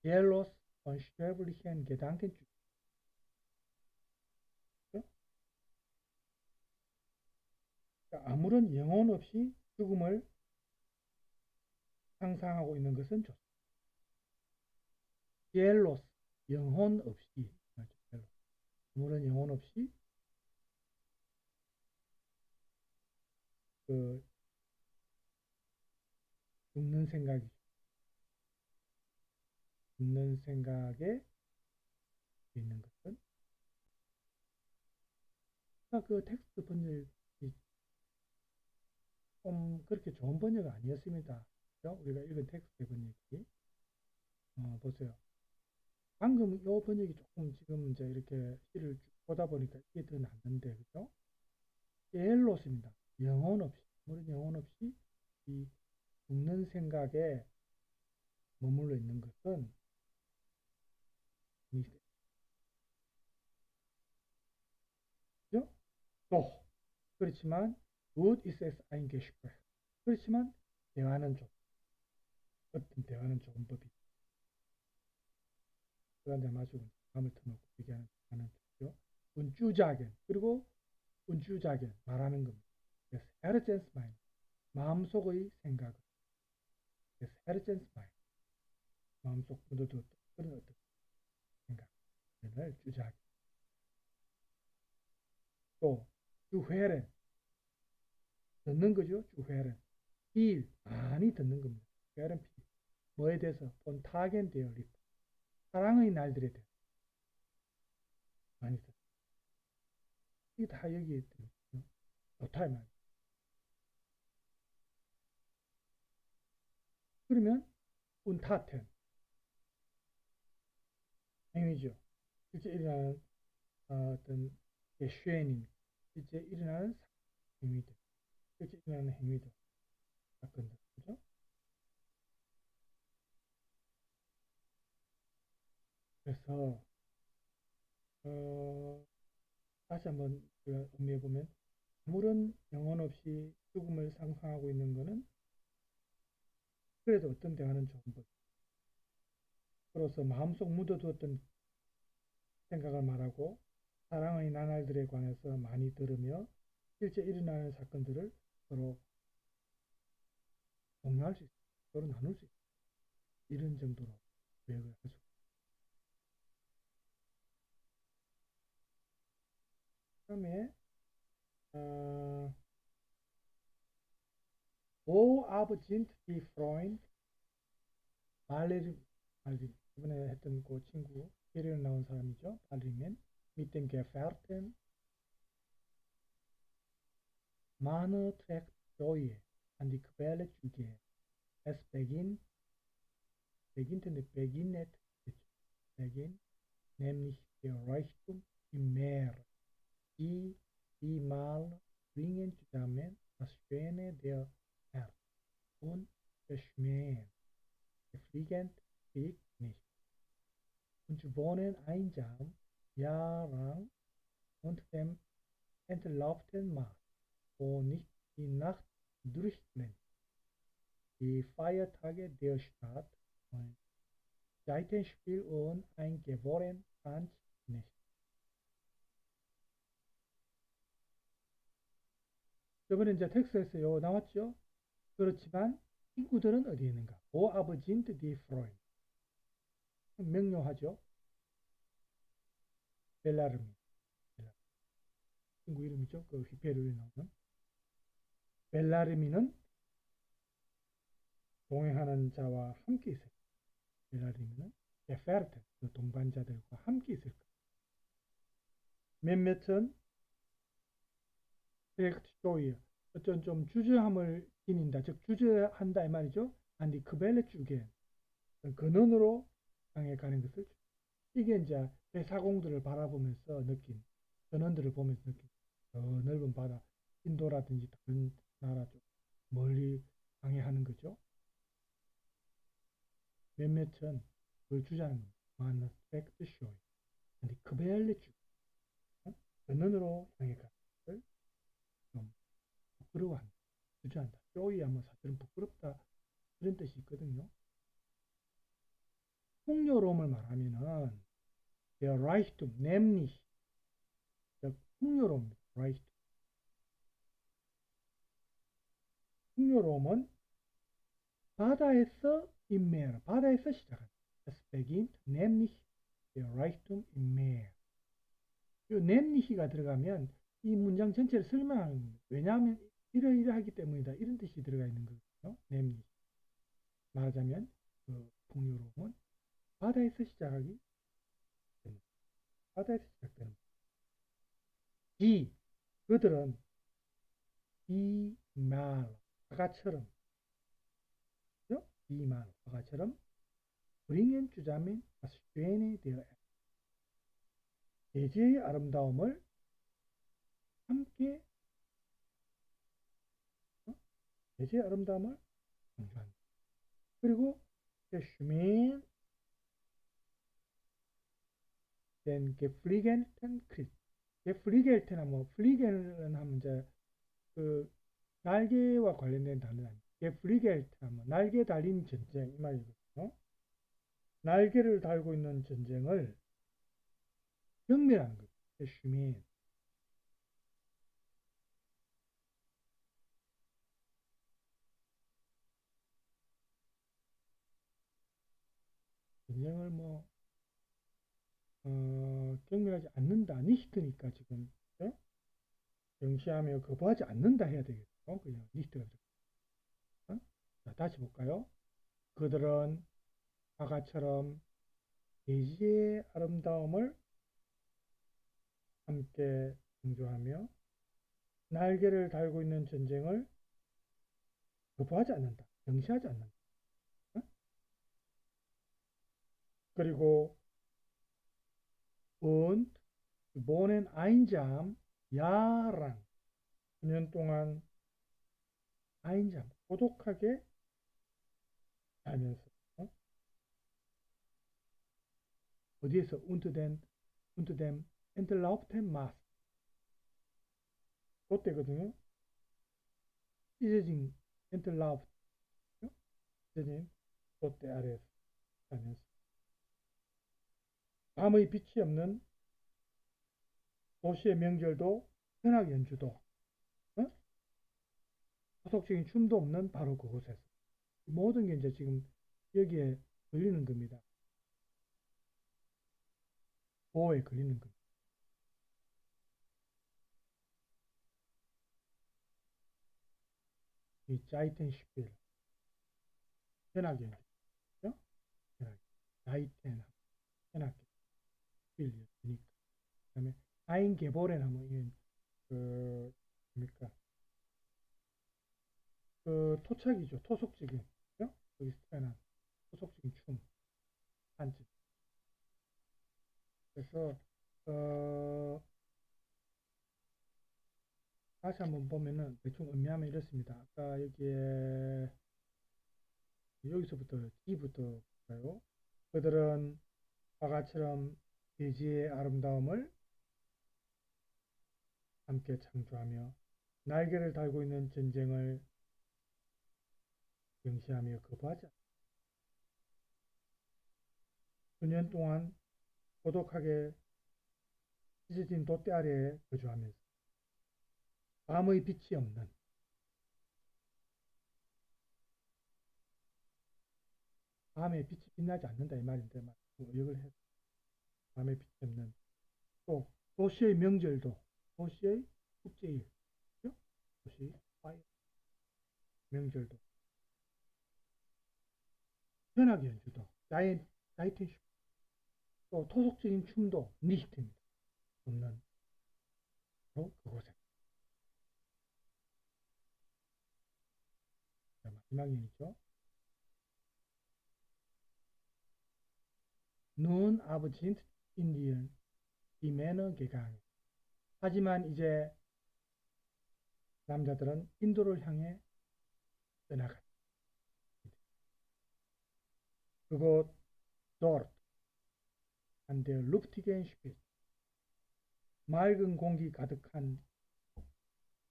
jealous unsterblichen Gedanken 아무런 영혼 없이 죽음을 상상하고 있는 것은 좋습니다. jealous 영혼 없이 아무런 영혼 없이 그 죽는 생각에 있는 것은 그 텍스트 번역이 좀 그렇게 좋은 번역은 아니었습니다. 그렇죠? 우리가 읽은 텍스트 번역이 보세요. 방금 이 번역이 조금 지금 이제 이렇게 시를 쭉 보다 보니까 이게 더 낫는데 그죠? 엘로스입니다. 영혼 없이 아무런 영혼 없이 이 죽는 생각에 머물러 있는 것은 그죠? 또 그렇지만 gut ist es ein Gespräch 그렇지만 대화는 좀 어떤 대화는 조금 법이 술 한잔 마시고 밤을 터놓고 얘기하는 대화는 좋죠. 운주자겐 그리고 운주자겐 말하는 겁니다. 그래서 헤르젠스 마인 마음속의 생각을 그래서 헤르젠스 마인 마음속 묻어두었던 그런 어떤 생각을 주자겐 또 주회렌 듣는 거죠. 주회렌 필 많이 듣는 겁니다. 회렌 필 뭐에 대해서 본 타겐 되어리 사랑의 날들에 대해서 많이 듣 이게 다 여기에 들어있죠. 좋다 이 말이에요. 그러면 운타텐 행위죠. 실제 일어나는 어떤 쉐닝 실제 일어나는 행위들 실제 일어나는 행위들 사건들 그죠? 그래서 다시 한번 우리가 음미해 보면 아무런 영혼 없이 죽음을 상상하고 있는 것은 그래도 어떤 대화는 좋은 거죠. 그로서 마음속 묻어두었던 생각을 말하고 사랑의 나날들에 관해서 많이 들으며 실제 일어나는 사건들을 서로 공유할 수 있어요. 서로 나눌 수 있어요. 이런 정도로 고백을 할 수 있어요. 그 다음에 Wo aber sind die Freund 발레린 이번에 했던 그 친구 캐리어 나온 사람이죠. 발리맨 mit dem Gefährten Mane trägt Joie an die Quelle zu gehen. es beginnt인데 beginnet begin, nämlich der Reichtum im Meer. Die mal bringen zusammen das Schöne der Erde und verschmähen. Gefliegend fliegt nicht. Und wohnen einsam, jahrelang unter dem entlaubten Mars, wo nicht die Nacht durchblendet. Die Feiertage der Stadt und Seitenspiel und eingeborenen Tanz nicht. 저번에 이제 텍스트에서 나왔죠. 그렇지만 친구들은 어디 있는가? Wo aber sind die Freunde? 명료하죠. 벨라르미. 친구 이름이죠. 그 히페르에 나오는. 벨라르미는 동행하는 자와 함께 있을 거예요. 벨라르미는 게페르트, 그 동반자들과 함께 있을 거예요. 몇몇은 디렉트쇼이, 어떤 좀 주저함을 지닌다, 즉 주저한다 이 말이죠. 안디 크벨레 쪽에 근원으로 향해 가는 것을, 이게 이제 대사공들을 바라보면서 느낀, 전원들을 보면서 느낀 저 넓은 바다, 인도라든지 다른 나라 쪽 멀리 항해하는 거죠. 몇몇은 그걸 주장하는 만나 팩트 쇼이, 안디 크벨레 쪽 근원으로 향해 가는 것을 좀 부끄러워한다, 주저한다. 쇼이 하면 사실은 부끄럽다 그런 뜻이 있거든요. 풍요로움을 말하면은 der Reichtum, nämlich 풍요로움, Reichtum. 풍요로움은 바다에서 im Meer, 바다에서 시작한다. Es beginnt nämlich der Reichtum im Meer. 이 nämlich가 들어가면 이 문장 전체를 설명하는 겁니다. 왜냐하면 이러이러하기 때문이다, 이런 뜻이 들어가 있는 거거든요. nämlich. 말하자면 그 풍요로움은 바다에서 시작하기 때문에, 바다에서 시작되는 이 그들은 이 말 화가처럼, 이 말 화가처럼 bringen zusammen das Schöne der Erde, 대지의 아름다움을 함께, 대지의 아름다움을 강조한다. 그리고 verschmähen den geflügelten Krieg. geflügelten 하면, flügel은 하면 이제 그 날개와 관련된 단어는 geflügelt 하면 날개 달린 전쟁 이 말이거든요. 날개를 달고 있는 전쟁을 경멸하는 거죠. verschmähen. 전쟁을 경멸하지 않는다. 니히트니까 지금 명시하며 거부하지 않는다 해야 되겠죠. 그냥 니히트가 들어가요. 자, 다시 볼까요? 그들은 화가처럼 대지의 아름다움을 함께 강조하며 날개를 달고 있는 전쟁을 거부하지 않는다. 명시하지 않는다. 그리고 und wohnen einsam jahrelang, 2년 동안 einsam, 고독하게 살면서, 어디에서 unter dem entlaubten Mast, 롯데거든요. 찢어진 entlaubt, 찢어진 롯데 아래에서 살면서 밤의 빛이 없는 도시의 명절도 현악 연주도, 소속적인 춤도 없는 바로 그곳에서, 모든 게 이제 지금 여기에 걸리는 겁니다. 보호에 걸리는 겁니다. 이 자이텐슈필, 현악 연주, 자이텐, 현악 연주, 그 다음에 아인게보렌 하면 이건 뭡니까? 그 토착이죠. 토속적인, 다시 한번 보면은 대충 의미하면 이렇습니다. 아까 여기서부터 D부터 볼까요? 그들은 화가처럼 대지의 아름다움을 함께 창조하며 날개를 달고 있는 전쟁을 경시하며 거부하지 않습니다. 수년 동안 고독하게 찢어진 돛대 아래에 거주하면서 밤의 빛이 없는 밤에 빛이 빛나지 않는다 이 말인데 의역을 해서 밤에 빛이 없는 또 도시의 명절도 도시의 국제일 그죠? 도시 파이 명절도 현악 연주도 나이트 또 토속적인 춤도 니히트입니다. 없는 또 그곳에 마지막 연이죠. Nun aber sind Indien die Männer gegangen. 하지만 이제 남자들은 인도를 향해 떠나갔다. 그곳 dort an der luftigen Spitze 맑은 공기 가득한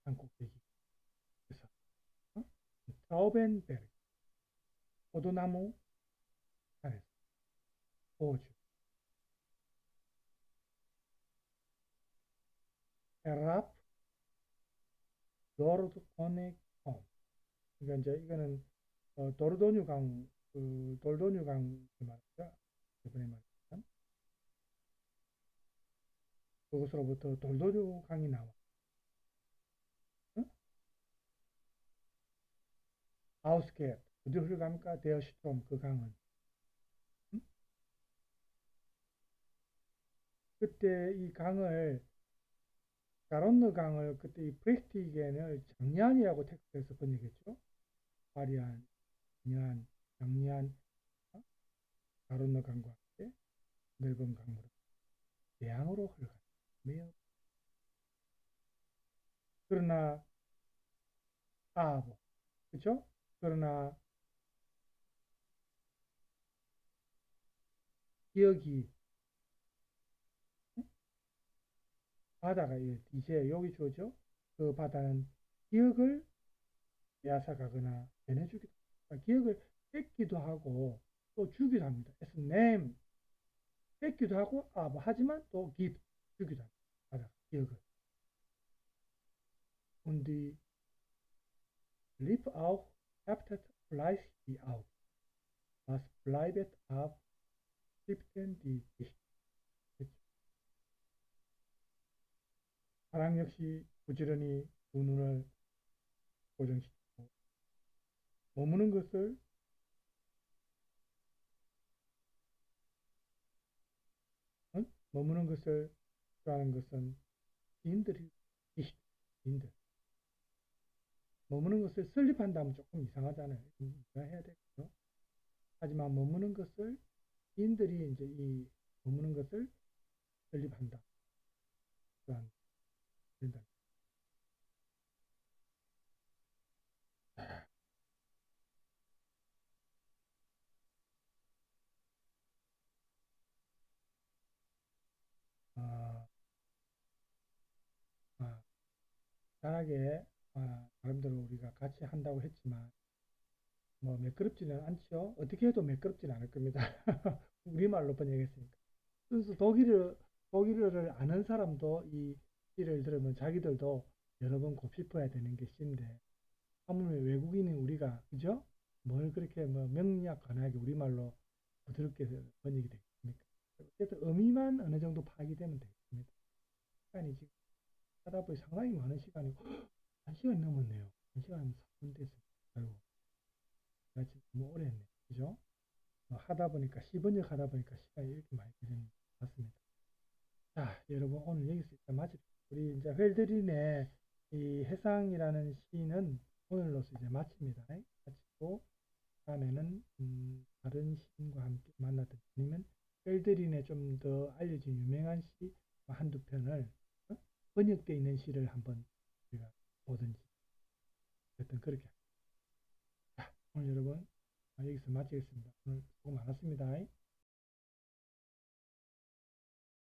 산꼭대기 그래서 트라우벤베르 포도나무 산에서 호주 헤랍 도르도네콤 그러니까 이제 이거는 도르도뉴강 돌도뉴강 말이죠. 이번에 말했던 그것으로부터 돌도뉴강이 나와. 응? 아우스켓 어디로 흘러갑니까? 데어슈트롬 그 강은 응? 그때 이 강을 가론느 강을 그때 이 프레스티겐을 장리안이라고 텍스트에서 번역했죠. 화려한, 장리한 어? 가론느 강과 함께 넓은 강으로 대양으로 흘러가며 그러나 아보 그렇죠? 그러나 기억이 바다가 이제 여기 주어져 그 바다는 기억을 빼앗아가거나 변해주기도 합니다. 기억을 뺏기도 하고 또 주기도 합니다. 그래서 name 뺏기도 하고 뭐 하지만 또 give 주기도 합니다. 바다가 기억을 und die lieb auch heftet fleißig die Augen. Was bleibt ab siebten die Dicht. 사랑 역시 부지런히 두 눈을 고정시키고 머무는 것을 머무는 것을 좋아하는 것은 시인들이 시인들 머무는 것을 설립한다면 조금 이상하잖아요. 해야 되겠죠. 하지만 머무는 것을 시인들이 이제 이 머무는 것을 설립한다. 또한 된다. 아, 아, 편하게 나름대로 우리가 같이 한다고 했지만 뭐 매끄럽지는 않죠. 어떻게 해도 매끄럽지는 않을 겁니다. 우리말로 번역했으니까. 순수 독일어를 아는 사람도 이 시를 들으면 자기들도 여러 번 곱씹어야 되는 게 시인데 하물며 외국인인 우리가 그죠? 뭘 그렇게 뭐 명약관하게 우리말로 부드럽게 번역이 되겠습니까? 어쨌든 의미만 어느 정도 파악이 되면 되겠습니다. 시간이 지금 하다 보니 상당히 많은 시간이 1시간 넘었네요. 1시간 4분 됐어요. 아이고, 제가 지금 너무 오래 했네. 그죠? 하다 보니까 시번역 하다 보니까 시간이 이렇게 많이 걸리는 것 같습니다. 자, 여러분 오늘 여기서 일단 마칩시다. 우리 이제 헬드린의 이 해상이라는 시는 오늘로서 이제 마칩니다. 마치고 다음에는 다른 시인과 함께 만났던 아니면 헬드린의 좀 더 알려진 유명한 시 한두 편을 번역되어 있는 시를 한번 우리가 보든지 어쨌든 그렇게. 자, 오늘 여러분 여기서 마치겠습니다. 오늘 수고 많았습니다.